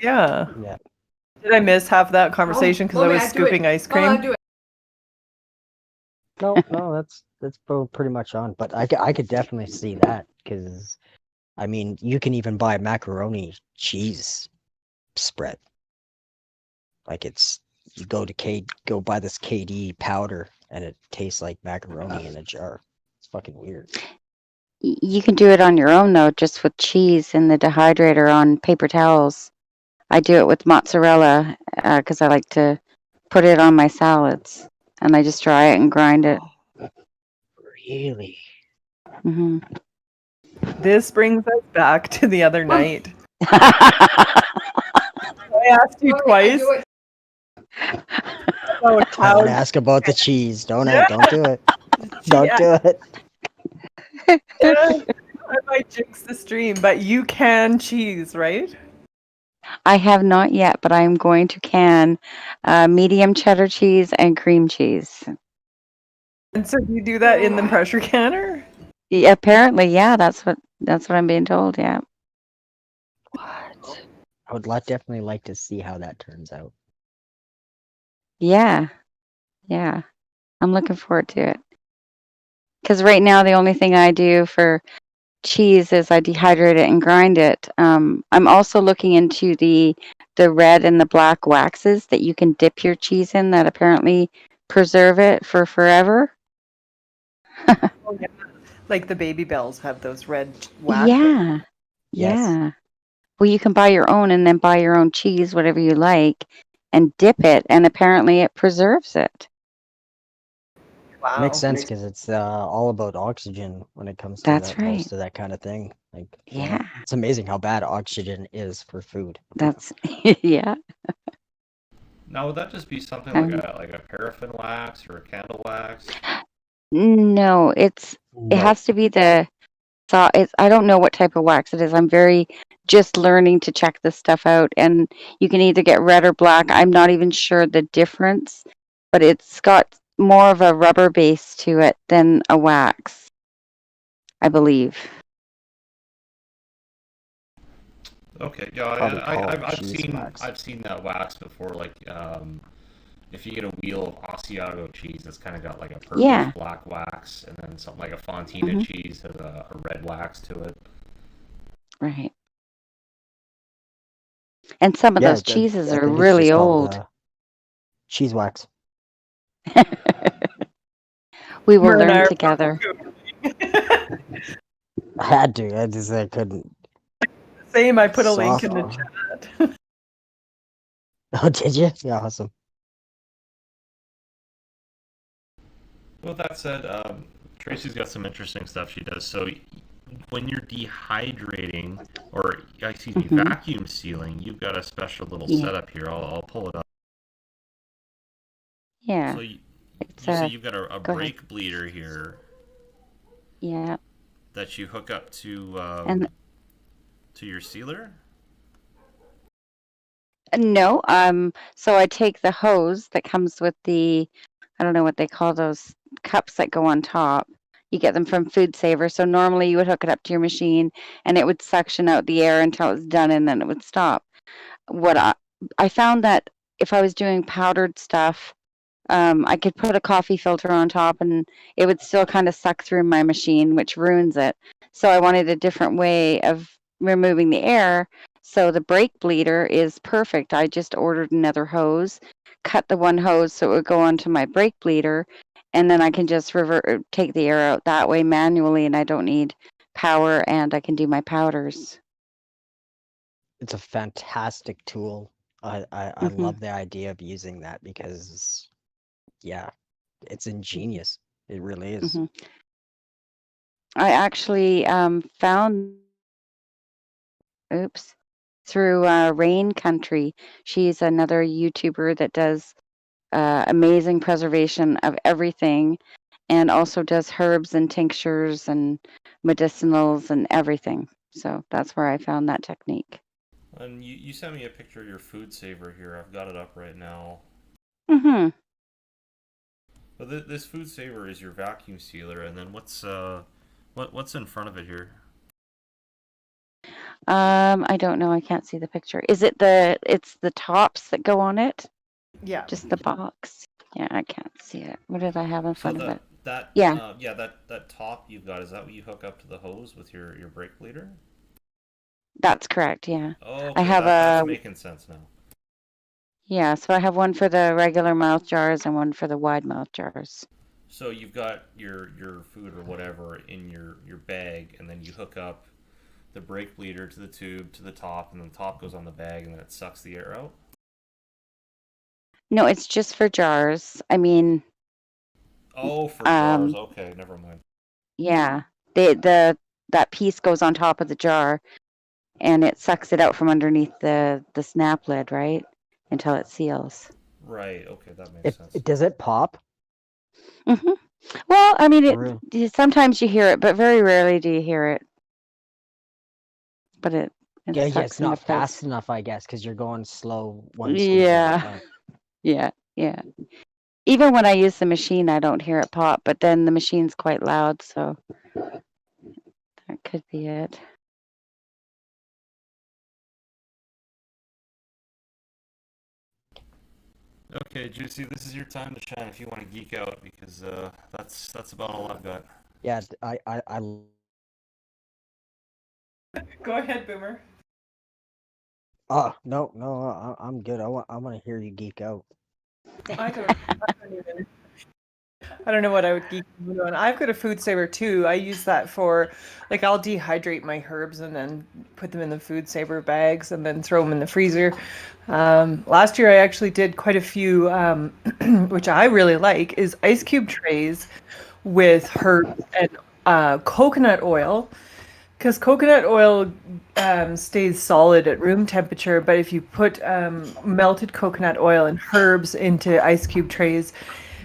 Yeah. Yeah. Did I miss half that conversation because I was scooping ice cream? No, that's pretty much on. But I could definitely see that because, I mean, you can even buy macaroni cheese spread. Like you go buy this KD powder and it tastes like macaroni in a jar. It's fucking weird. You can do it on your own though, just with cheese in the dehydrator on paper towels. I do it with mozzarella because I like to put it on my salads, and I just dry it and grind it. Really? Hmm. This brings us back to the other night. I I asked you twice Oh, Don't ask about the cheese. Don't do it. Don't do it. Yeah, I might jinx the stream, but you can cheese, right? I have not yet, but I'm going to can medium cheddar cheese and cream cheese. And so you do that in the pressure canner? Yeah, apparently, yeah, that's what I'm being told. Yeah. What? I would definitely like to see how that turns out. Yeah. Yeah. I'm looking forward to it. Because right now, the only thing I do for cheese is I dehydrate it and grind it. I'm also looking into the red and the black waxes that you can dip your cheese in that apparently preserve it for forever. Oh, yeah. Like the Baby Bells have those red waxes. Yeah. Yes. Yeah. Well, you can buy your own and then buy your own cheese, whatever you like, and dip it, and apparently it preserves it. Wow. Makes sense because it's all about oxygen when it comes to That's that, right. most of that kind of thing. Like, Yeah. it's amazing how bad oxygen is for food. That's yeah. Now, would that just be something Um, like a paraffin wax or a candle wax? No, it No. has to be the I don't know what type of wax it is. I'm very just learning to check this stuff out, and you can either get red or black. I'm not even sure the difference, but it's got more of a rubber base to it than a wax, I believe. Okay, yeah, Probably call it I've cheese wax. I've seen that wax before. Like, if you get a wheel of Asiago cheese, it's kind of got like a purplish Yeah. black wax, and then something like a Fontina cheese has a red wax to it. Right. And some of Yeah, those cheeses I are think it's really just called old. cheese wax. We will Mer and I learn are together. I had to. I couldn't. Same, I put a link Soft. in the chat. Oh, did you? Yeah, awesome. With that said, Tracy's got some interesting stuff she does. So when you're dehydrating, or excuse me, vacuum sealing, you've got a special little Yeah. setup here. I'll pull it up. Yeah. So you It's say you've got a go ahead. brake bleeder here Yeah. that you hook up to And your sealer. no, so I take the hose that comes with I don't know what they call those cups that go on top. You get them from Food Saver. So normally you would hook it up to your machine and it would suction out the air until it was done and then it would stop. What I found that if I was doing powdered stuff, I could put a coffee filter on top and it would still kind of suck through my machine, which ruins it. So I wanted a different way of removing the air. So the brake bleeder is perfect. I just ordered another hose, cut the one hose so it would go onto my brake bleeder, and then I can just take the air out that way manually, and I don't need power, and I can do my powders. It's a fantastic tool. I love the idea of using that because, yeah, it's ingenious. It really is. I actually found through Rain Country. She's another YouTuber that does amazing preservation of everything and also does herbs and tinctures and medicinals and everything. So that's where I found that technique. And you sent me a picture of your Food Saver here. I've got it up right now. But this Food Saver is your vacuum sealer, and then what's in front of it here? I don't know. I can't see the picture. Is it it's the tops that go on it? Yeah. Just the box. Yeah, I can't see it. What did I have in front of it? That top you've got, is that what you hook up to the hose with your brake bleeder? That's correct, yeah. Oh, okay, I have that's making sense now. Yeah, so I have one for the regular mouth jars and one for the wide mouth jars. So you've got your food or whatever in your bag, and then you hook up the brake bleeder to the tube to the top, and then the top goes on the bag, and then it sucks the air out? No, it's just for jars. I mean... Oh, for jars. Okay, never mind. Yeah. That piece goes on top of the jar, and it sucks it out from underneath the snap lid, right? Until it seals. Right. Okay, that makes sense. Does it pop? hmm Well, I mean, Really? sometimes you hear it, but very rarely do you hear it. But it Yeah, sucks it's in the not place. fast enough, I guess, because you're going slow one squeeze at a Yeah, time. yeah, yeah. Even when I use the machine, I don't hear it pop, but then the machine's quite loud, so that could be it. Okay, Juicy, this is your time to shine if you want to geek out because that's about all I've got. Yeah, Go ahead, Boomer. oh, no, I'm good. I want to hear you geek out. I don't know what I would geek out on. I've got a food saver too. I use that for, like, I'll dehydrate my herbs and then put them in the food saver bags and then throw them in the freezer. Last year I actually did quite a few, which I really like, is ice cube trays with herbs and coconut oil. Because coconut oil stays solid at room temperature, but if you put melted coconut oil and herbs into ice cube trays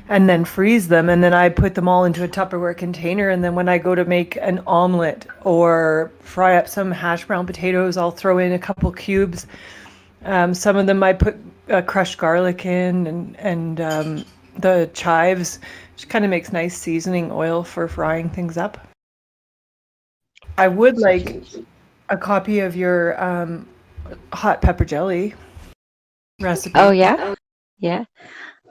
and then freeze them, and then I put them all into a Tupperware container, and then when I go to make an omelet or fry up some hash brown potatoes, I'll throw in a couple cubes. Some of them I put crushed garlic in and the chives, which kind of makes nice seasoning oil for frying things up. I would like a copy of your hot pepper jelly recipe. Oh, yeah? Yeah.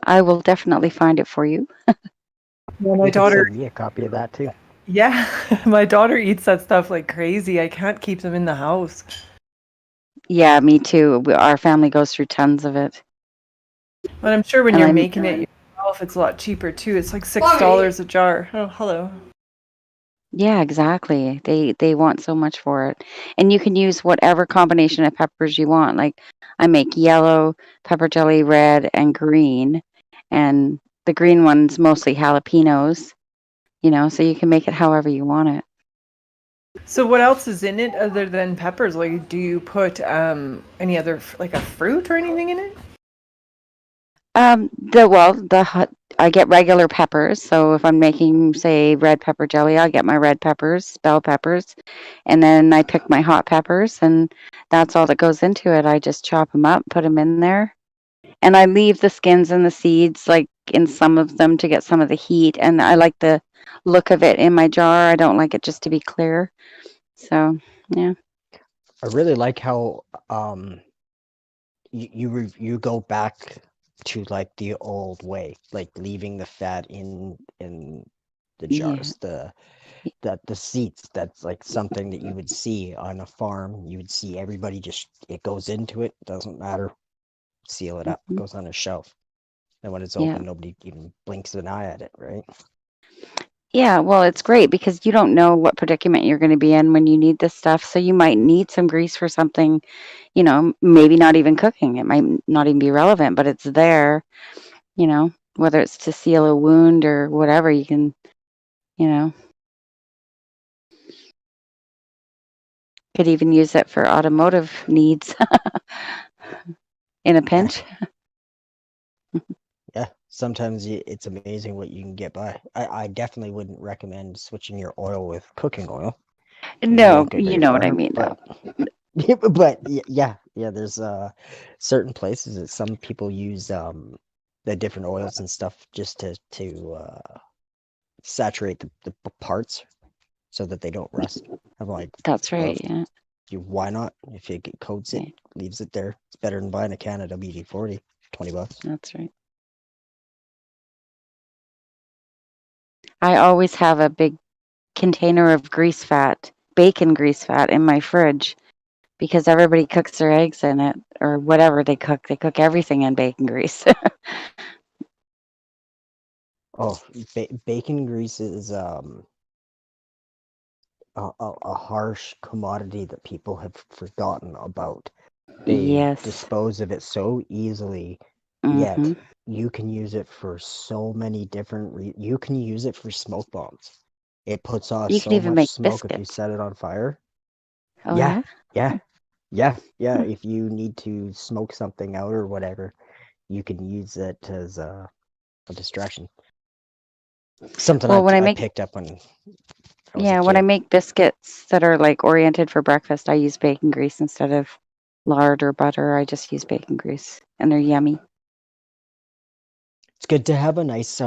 I will definitely find it for you. Yeah, my You can daughter, send me a copy of that too. yeah, my daughter eats that stuff like crazy. I can't keep them in the house. Yeah, me too. Our family goes through tons of it. But I'm sure when And you're I'm making it yourself, it's a lot cheaper too. It's like $6 a jar. Oh, hello. Yeah, exactly. They want so much for it. And you can use whatever combination of peppers you want. Like I make yellow pepper jelly, red, and green. And the green one's mostly jalapenos, so you can make it however you want it. So what else is in it other than peppers? Like, do you put any other like a fruit or anything in it? I get regular peppers. So if I'm making, say, red pepper jelly, I get my red peppers, bell peppers, and then I pick my hot peppers, and that's all that goes into it. I just chop them up, put them in there, and I leave the skins and the seeds, like in some of them, to get some of the heat. And I like the look of it in my jar. I don't like it just to be clear. So yeah. I really like how you go back to like the old way, like leaving the fat in the Yeah, jars, the seats. That's like something that you would see on a farm. You would see everybody just, it goes into it, doesn't matter, seal it up, mhm, goes on a shelf. And when it's yeah. open, nobody even blinks an eye at it, right? Yeah, well, it's great because you don't know what predicament you're going to be in when you need this stuff. So you might need some grease for something, maybe not even cooking. It might not even be relevant, but it's there, whether it's to seal a wound or whatever, you can, you know, could even use it for automotive needs in a Yeah, pinch. yeah. Sometimes it's amazing what you can get by. I definitely wouldn't recommend switching your oil with cooking oil. You No, won't get you very know what I far. mean, though. But yeah, there's certain places that some people use the different oils and stuff just to saturate the parts so that they don't rust. I'm like, That's right. well, Yeah, why not? If it coats it, yeah, leaves it there, it's better than buying a can of WD-40, $20. that's right. I always have a big container of grease fat, bacon grease fat in my fridge because everybody cooks their eggs in it or whatever they cook. They cook everything in bacon grease. Oh, bacon grease is a harsh commodity that people have forgotten about. They Yes. dispose of it so easily, hmm yet you can use it for so many different you can use it for smoke bombs. It puts off You can so even much make smoke if you biscuits. set it on fire. Oh, Yeah, yeah? yeah, yeah, yeah. Hmm. If you need to smoke something out or whatever, you can use it as a distraction. Something Well, when I I make picked up when I was a when I kid. make biscuits that are like oriented for breakfast, I use bacon grease instead of lard or butter. I just use bacon grease, and they're yummy. It's good to have a nice,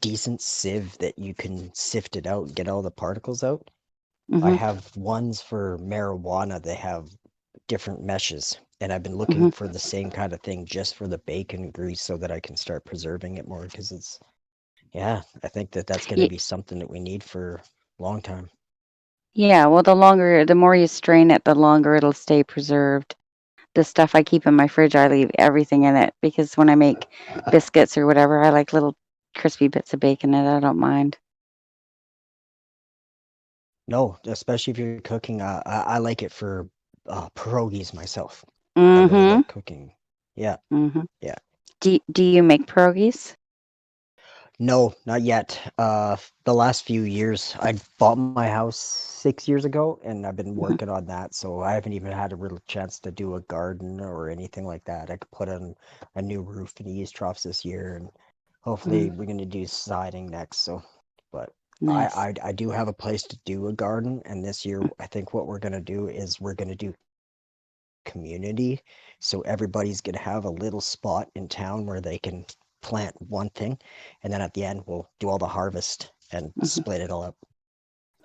decent sieve that you can sift it out and get all the particles out. I Hmm. have ones for marijuana. They have different meshes, and I've been Hmm. looking for the same kind of thing just for the bacon grease so that I can start preserving it more because it's, yeah, I think that that's going to Yeah, be something that we need for a long time. yeah. Well, the more you strain it, the longer it'll stay preserved. The stuff I keep in my fridge, I leave everything in it because when I make biscuits or whatever, I like little crispy bits of bacon in it. I don't mind. No, especially if you're cooking. I like it for pierogies myself. I really Mm-hmm. like cooking. Yeah, Mm-hmm. yeah. Do you make pierogies? No, not yet. The last few years, I bought my house 6 years ago, and I've been Hmm. working on that. So I haven't even had a real chance to do a garden or anything like that. I could put in a new roof and eaves troughs this year, and Hmm. hopefully we're gonna do siding next. So, but Nice. I do have a place to do a garden, and this year I think what we're gonna do is we're gonna do community. So everybody's going to have a little spot in town where they can plant one thing. And then at the end, we'll do all the harvest and Hmm. split it all up.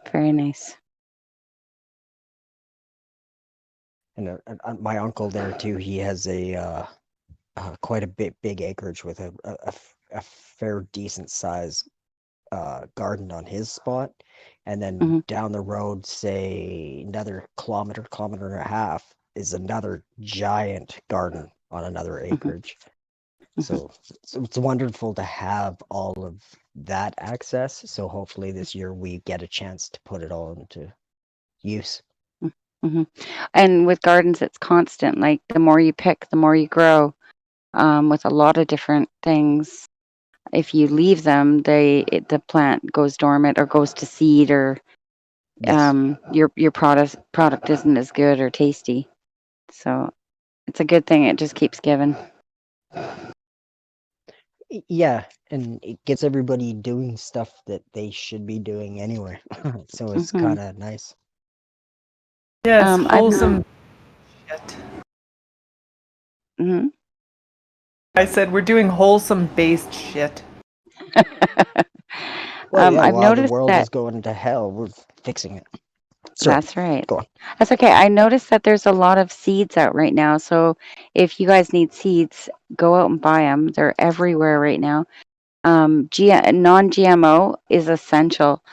Very nice. And my uncle there too, he has quite a bit big acreage with a fair decent size garden on his spot. And then Hmm. down the road, say another kilometer and a half, is another giant garden on another Hmm. acreage. Hmm. So it's wonderful to have all of that access. So hopefully this year we get a chance to put it all into use. Hmm. And with gardens, it's constant. Like the more you pick, the more you grow. With a lot of different things, if you leave them, the plant goes dormant or goes to seed, or Yes. your product isn't as good or tasty. So it's a good thing. It just keeps giving. Yeah, and it gets everybody doing stuff that they should be doing anyway. So it's Hmm. kind of nice. Yeah, it's I've wholesome shit. mhm. I said we're doing wholesome based shit. Well, yeah, I've while the noticed world that. is going to hell, we're fixing it. Sorry, That's right. go on. That's okay. I noticed that there's a lot of seeds out right now. So if you guys need seeds, go out and buy them. They're everywhere right now. Non-GMO is essential.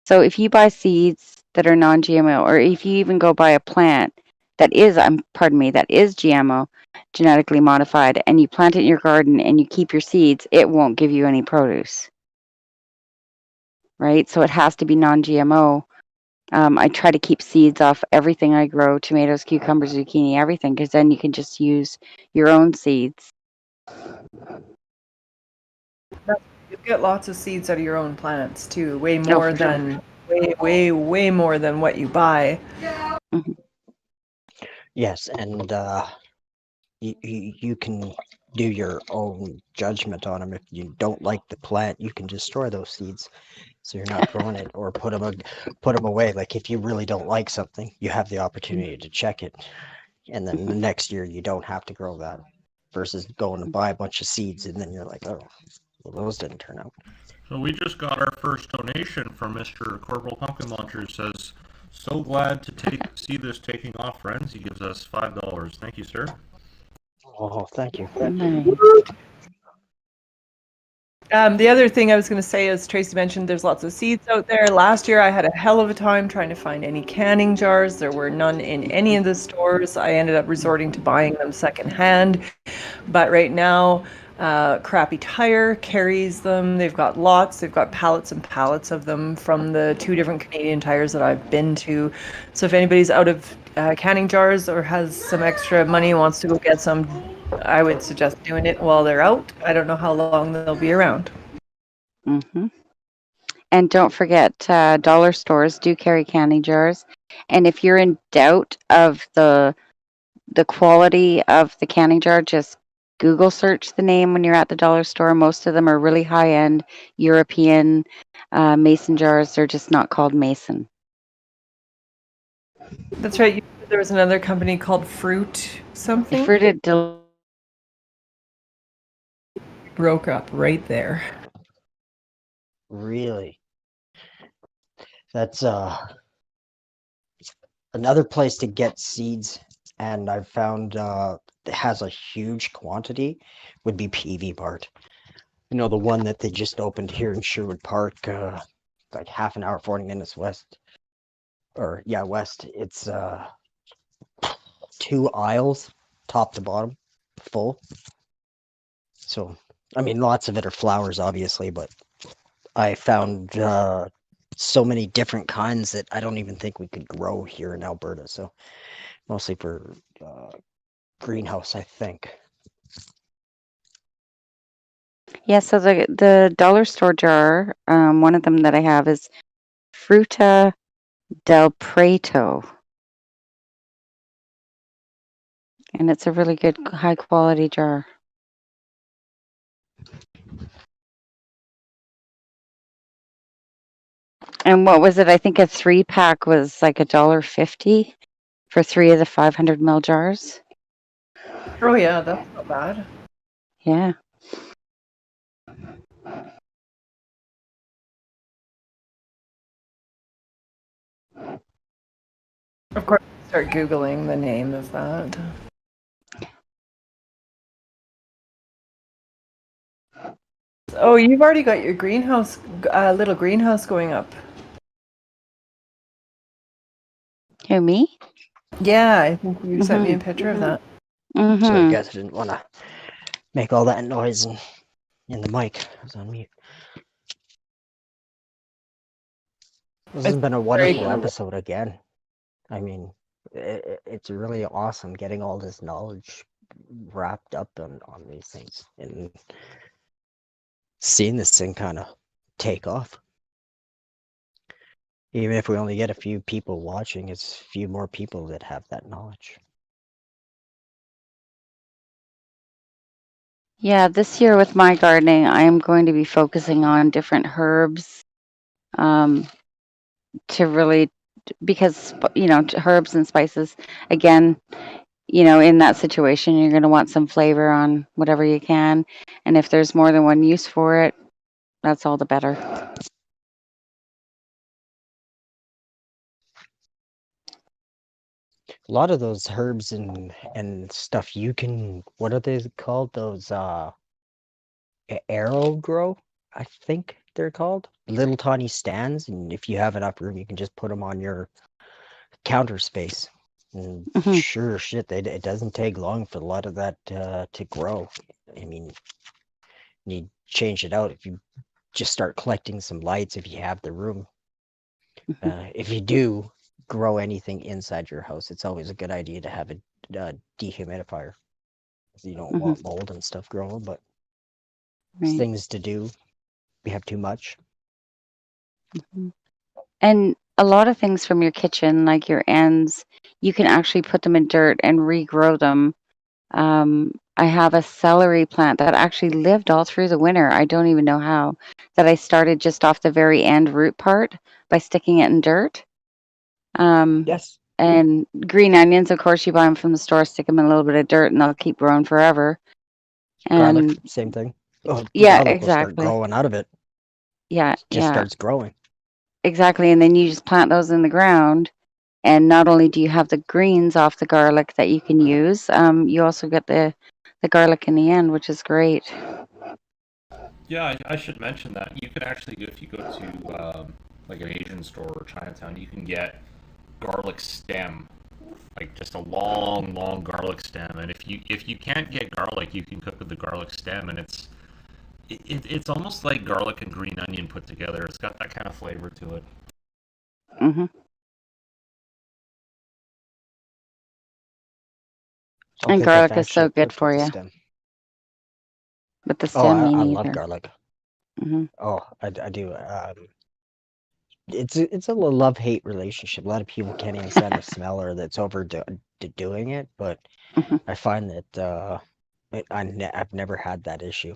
So if you buy seeds that are non-GMO, or if you even go buy a plant that is, pardon me, that is GMO, genetically modified, and you plant it in your garden and you keep your seeds, it won't give you any produce, right? So it has to be non-GMO. I try to keep seeds off everything I grow, tomatoes, cucumbers, zucchini, everything, because then you can just use your own seeds. You get lots of seeds out of your own plants too, way Oh, more for sure. than way more than what you buy. Hmm. Yes, and you can do your own judgment on them. If you don't like the plant, you can destroy those seeds. So you're not growing it or put them away. Like if you really don't like something, you have the opportunity to check it, and then the next year you don't have to grow that. Versus going to buy a bunch of seeds and then you're like, oh, well, those didn't turn out. So we just got our first donation from Mr. Corporal Pumpkin Launcher. It says, "So glad to see this taking off, friends." He gives us $5. Thank you, sir. Oh, thank you. Nice. The other thing I was going to say is Tracy mentioned there's lots of seeds out there. Last year I had a hell of a time trying to find any canning jars. There were none in any of the stores. I ended up resorting to buying them secondhand. But right now, Crappy Tire carries them. They've got lots. They've got pallets and pallets of them from the 2 different Canadian tires that I've been to. So if anybody's out of canning jars or has some extra money and wants to go get some, I would suggest doing it while they're out. I don't know how long they'll be around. Hmm. And don't forget, dollar stores do carry candy jars. And if you're in doubt of the quality of the canning jar, just Google search the name when you're at the dollar store. Most of them are really high end European mason jars. They're just not called mason. That's right. There was another company called Fruit something. Fruited Broke up right there. Really? That's another place to get seeds, and I've found it has a huge quantity would be PV Mart. You know, the one that they just opened here in Sherwood Park, like half an hour, 40 minutes west. Or yeah, west. It's 2 aisles, top to bottom, full. So, I mean, lots of it are flowers, obviously, but I found so many different kinds that I don't even think we could grow here in Alberta. So, mostly for greenhouse, I think. Yeah, so the dollar store jar, one of them that I have is Fruta del Prato. And it's a really good high quality jar. And what was it? I think a 3-pack was like $1.50 for 3 of the 500 ml jars. Oh yeah, that's not bad. Yeah. Of course, start Googling the name of that. Oh, you've already got your greenhouse, little greenhouse going up. Who, me? Yeah, I think you sent me a picture of that. Sorry, Mm-hmm. guys, I didn't want to make all that noise in the mic. I was on mute. This has been a wonderful episode again. I mean, it's really awesome getting all this knowledge wrapped up on these things and seeing this thing kind of take off. Even if we only get a few people watching, it's a few more people that have that knowledge. Yeah, this year with my gardening, I am going to be focusing on different herbs to really, because, herbs and spices, again, in that situation, you're going to want some flavor on whatever you can. And if there's more than one use for it, that's all the better. A lot of those herbs and stuff you can, what are they called? Those arrow grow, I think they're called. Little tiny stands, and if you have enough room, you can just put them on your counter space. And sure shit, it doesn't take long for a lot of that to grow. I mean, you change it out if you just start collecting some lights if you have the room. If you do grow anything inside your house, it's always a good idea to have a dehumidifier. You don't want mold and stuff growing, but Right. things to do. We have too much. And a lot of things from your kitchen, like your ends, you can actually put them in dirt and regrow them. I have a celery plant that actually lived all through the winter. I don't even know how. That I started just off the very end root part by sticking it in dirt. Yes. And green onions, of course, you buy them from the store, stick them in a little bit of dirt, and they'll keep growing forever. And Garlic, same thing. Oh, yeah, garlic will start exactly. growing out of it. Yeah, It just starts growing. exactly. And then you just plant those in the ground. And not only do you have the greens off the garlic that you can use, you also get the garlic in the end, which is great. Yeah, I should mention that you can actually, if you go to like an Asian store or Chinatown, you can get garlic stem, like just a long, long garlic stem. And if you can't get garlic, you can cook with the garlic stem, and it's almost like garlic and green onion put together. It's got that kind of flavor to it. Hmm. I don't And think I've garlic is so actually good cooked with for the you, stem. but the Oh, stem, me I love neither. garlic. Hmm. Oh, I do. It's a love-hate relationship. A lot of people can't even stand the smell or that's doing it, but Hmm. I find that I've never had that issue.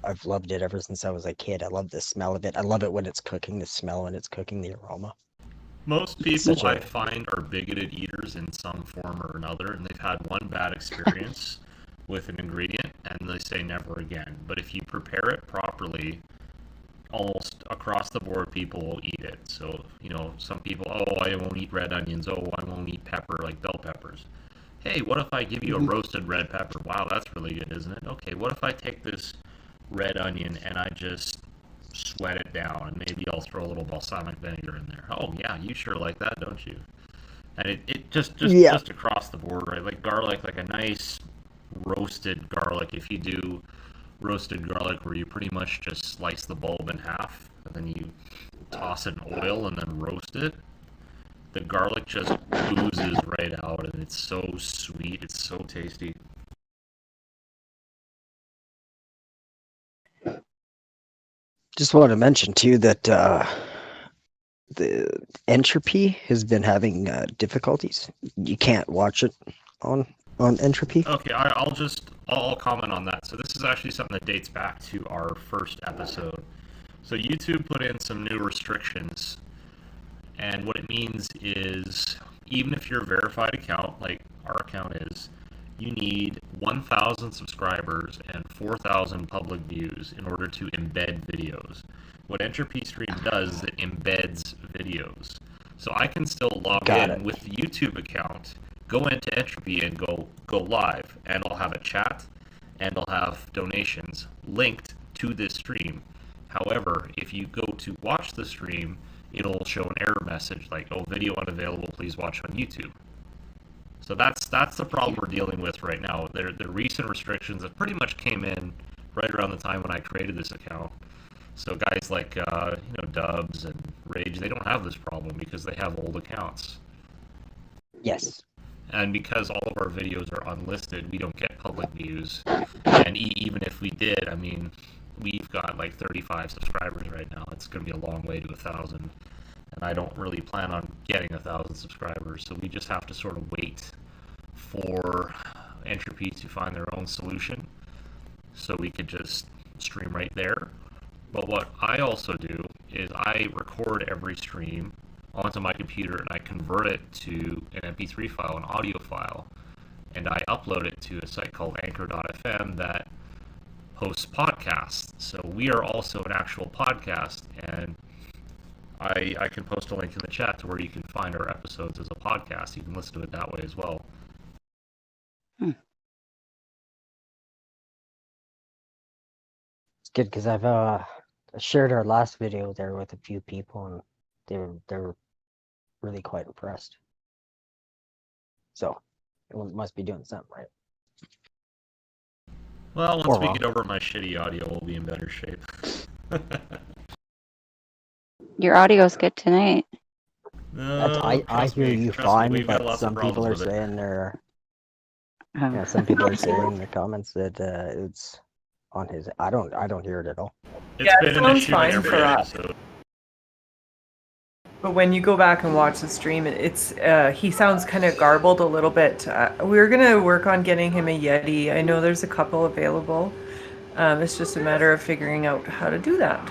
I've loved it ever since I was a kid. I love the smell of it. I love it when it's cooking, the smell when it's cooking, the aroma. Most It's people such I a find are bigoted eaters in some form or another, and they've had one bad experience with an ingredient, and they say never again. But if you prepare it properly, almost across the board, people will eat it. So, some people, oh, I won't eat red onions. Oh, I won't eat pepper, like bell peppers. Hey, what if I give you a roasted red pepper? Wow, that's really good, isn't it? Okay, what if I take this red onion and I just sweat it down, and maybe I'll throw a little balsamic vinegar in there. Oh yeah, you sure like that, don't you? And it just just yeah. just across the board, right? Like garlic, like a nice roasted garlic. If you do roasted garlic where you pretty much just slice the bulb in half and then you toss it in oil and then roast it, the garlic just oozes right out, and it's so sweet. It's so tasty. Just want to mention too that the Entropy has been having difficulties. You can't watch it on Entropy. Okay, I'll comment on that. So this is actually something that dates back to our first episode. So YouTube put in some new restrictions, and what it means is even if you're a verified account, like our account is, you need 1,000 subscribers and 4,000 public views in order to embed videos. What Entropy Stream does is it embeds videos. So I can still log in with the YouTube account, go into Entropy and go live, and I'll have a chat, and I'll have donations linked to this stream. However, if you go to watch the stream, it'll show an error message like, "Oh, video unavailable. Please watch on YouTube." So that's the problem we're dealing with right now. The recent restrictions that pretty much came in right around the time when I created this account. So guys like Dubs and Rage, they don't have this problem because they have old accounts. Yes. And because all of our videos are unlisted, we don't get public views. And even if we did, I mean, we've got like 35 subscribers right now. It's going to be a long way to 1,000. And I don't really plan on getting 1,000 subscribers, so we just have to sort of wait for Entropy to find their own solution, so we could just stream right there. But what I also do is I record every stream onto my computer and I convert it to an MP3 file, an audio file, and I upload it to a site called Anchor.fm that hosts podcasts. So we are also an actual podcast, and I can post a link in the chat to where you can find our episodes as a podcast. You can listen to it that way as well. It's good because I've shared our last video there with a few people, and they're really quite impressed. So it must be doing something right. Well, once we get over my shitty audio, we'll be in better shape. Your audio's good tonight. I hear you fine, but some people are saying they're. Oh. Yeah, some people are saying in the comments that it's on his. I don't hear it at all. It's been an issue fine every for episode. But when you go back and watch the stream, it's he sounds kind of garbled a little bit. We're gonna work on getting him a Yeti. I know there's a couple available. It's just a matter of figuring out how to do that.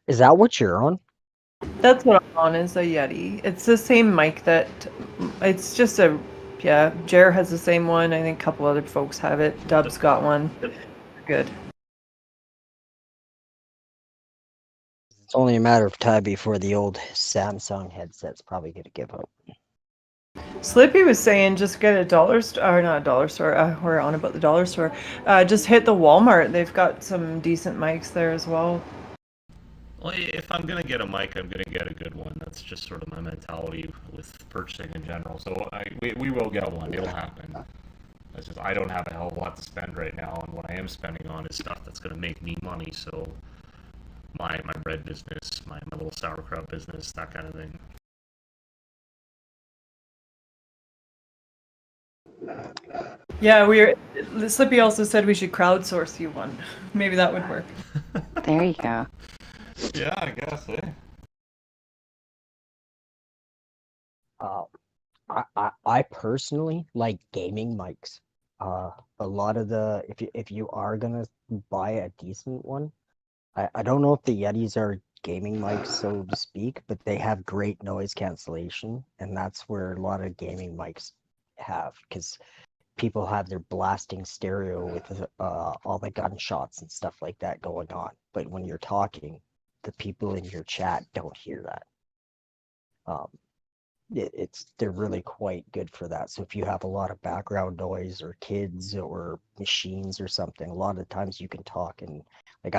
Is that what you're on? That's what I'm on, is a Yeti. It's the same mic that. It's just a. Yeah, Jer has the same one. I think a couple other folks have it. Dub's got one. Good. It's only a matter of time before the old Samsung headset's probably going to give up. Slippy was saying just get a dollar store, or not a dollar store, we're on about the dollar store. Just hit the Walmart. They've got some decent mics there as well. Well, if I'm going to get a mic, I'm going to get a good one. That's just sort of my mentality with purchasing in general. So we will get one. It'll happen. It's just I don't have a hell of a lot to spend right now, and what I am spending on is stuff that's going to make me money. So my bread business, my little sauerkraut business, that kind of thing. Yeah, Slippy also said we should crowdsource you one. Maybe that would work. There you go. Yeah, I guess, I personally like gaming mics. A lot of the if you are gonna buy a decent one, I don't know if the Yetis are gaming mics, so to speak, but they have great noise cancellation, and that's where a lot of gaming mics have, because people have their blasting stereo with all the gunshots and stuff like that going on. But when you're talking, the people in your chat don't hear that. Um, they're really quite good for that. So if you have a lot of background noise or kids or machines or something, a lot of times you can talk, and like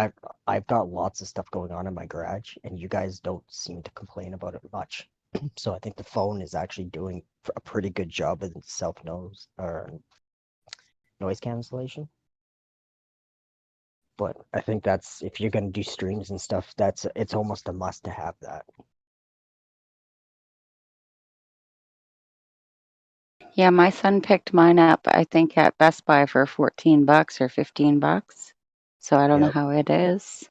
I've got lots of stuff going on in my garage, and you guys don't seem to complain about it much. So I think the phone is actually doing a pretty good job of self nose or noise cancellation. But I think that's, if you're gonna do streams and stuff, it's almost a must to have that. Yeah, my son picked mine up, I think, at Best Buy for $14 or $15. So I don't know Yep. how it is.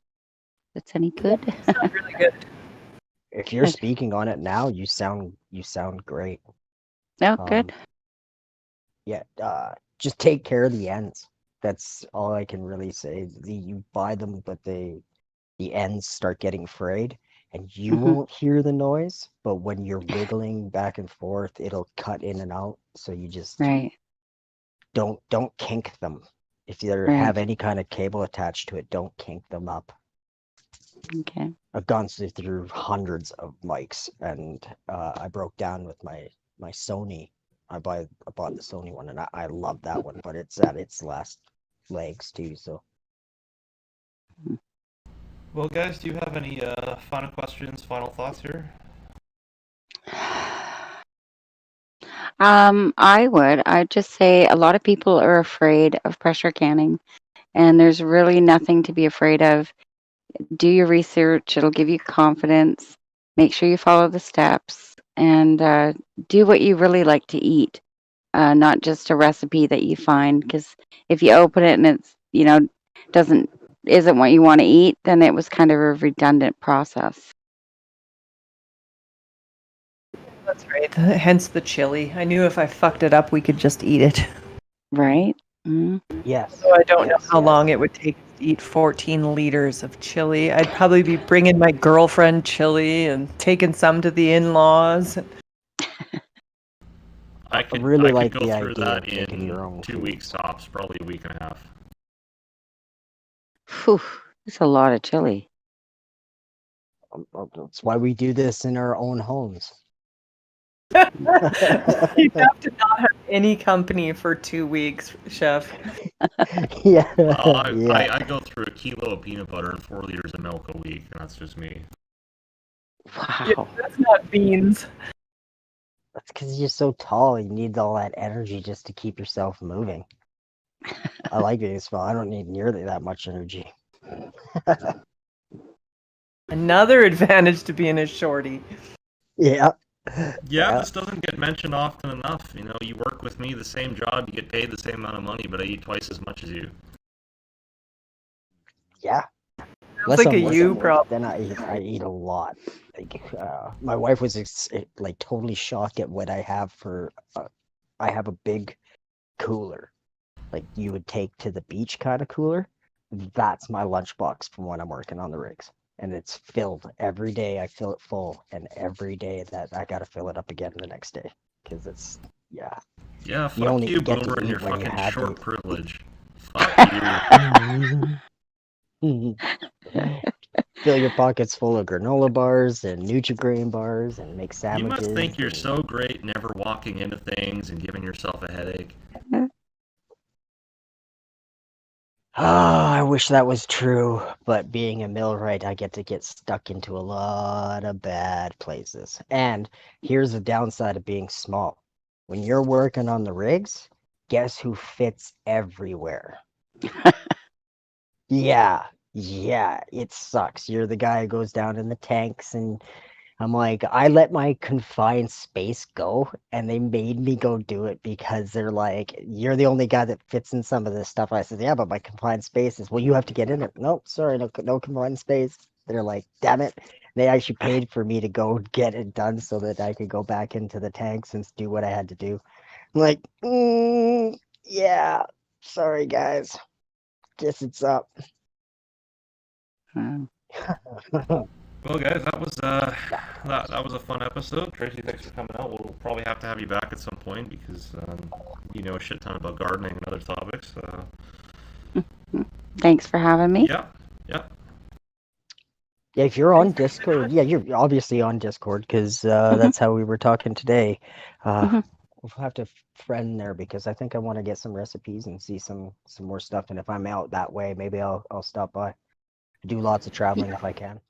If it's any good. Sounds really good. If you're Good. speaking on it now, you sound great. Oh, good. Yeah, just take care of the ends. That's all I can really say. You buy them, but the ends start getting frayed, and you Mhm. won't hear the noise. But when you're wiggling back and forth, it'll cut in and out. So you just Right, don't kink them. If you have right. any kind of cable attached to it, don't kink them up. Okay. I've gone through hundreds of mics, and I broke down with my Sony. I bought the Sony one, and I love that one, but it's at its last legs too. So Well, guys, do you have any final questions, final thoughts here? I'd just say a lot of people are afraid of pressure canning, and there's really nothing to be afraid of. Do your research, it'll give you confidence. Make sure you follow the steps and do what you really like to eat, not just a recipe that you find. Because if you open it and it's, doesn't isn't what you want to eat, then it was kind of a redundant process, That's right. Hence the chili. I knew if I fucked it up, we could just eat it. right? Mm. yes, So I don't know yes, how yes. long it would take to eat 14 liters of chili. I'd probably be bringing my girlfriend chili and taking some to the in-laws. I I could really I could like go the through idea that of making in your own 2 weeks foods. tops, probably a week and a half. Phew, that's a lot of chili. That's why we do this in our own homes. You have to not have any company for 2 weeks, chef. Yeah, I, yeah. I go through a kilo of peanut butter and 4 liters of milk a week, and that's just me. Yeah, Wow. that's not beans. That's because you're so tall. You need all that energy just to keep yourself moving. I like being small. I don't need nearly that much energy. Another advantage to being a shorty. Yeah. Yeah, Yeah. this doesn't get mentioned often enough. You know, you work with me, the same job, you get paid the same amount of money, but I eat twice as much as you. Yeah. Sounds like a Unless you I'm working, problem. then I eat a lot. Like, my wife was like totally shocked at what I have for. I have a big cooler, like you would take to the beach kind of cooler. That's my lunchbox from when I'm working on the rigs, and it's filled every day. I fill it full, and every day that I gotta fill it up again the next day, because it's, yeah. Yeah, You fuck only you, get Boomer, to and your eat when you fucking have short to. privilege. Fuck you. Fill your pockets full of granola bars and Nutri-Grain bars and make You must think sandwiches you're and so great never walking into things and giving yourself a headache. I wish that was true, but being a millwright, I get stuck into a lot of bad places. And here's the downside of being small. When you're working on the rigs, guess who fits everywhere? Yeah, yeah, it sucks. You're the guy who goes down in the tanks, and I'm like, I let my confined space go, and they made me go do it because they're like, you're the only guy that fits in some of this stuff. I said, yeah, but my confined space is, well, you have to get in it. Nope, sorry, no confined space. They're like, damn it. They actually paid for me to go get it done so that I could go back into the tanks and do what I had to do. I'm like, Yeah. Sorry, guys. Guess it's up. Um, Well, guys, that was a fun episode. Tracy, thanks for coming out. We'll probably have to have you back at some point because you know a shit ton about gardening and other topics. Thanks for having me. Yeah, yeah. Yeah, if you're on Discord, yeah, you're obviously on Discord because that's how we were talking today. Mhm. We'll have to friend there because I think I want to get some recipes and see some more stuff. And if I'm out that way, maybe I'll stop by. Do lots of traveling if I can.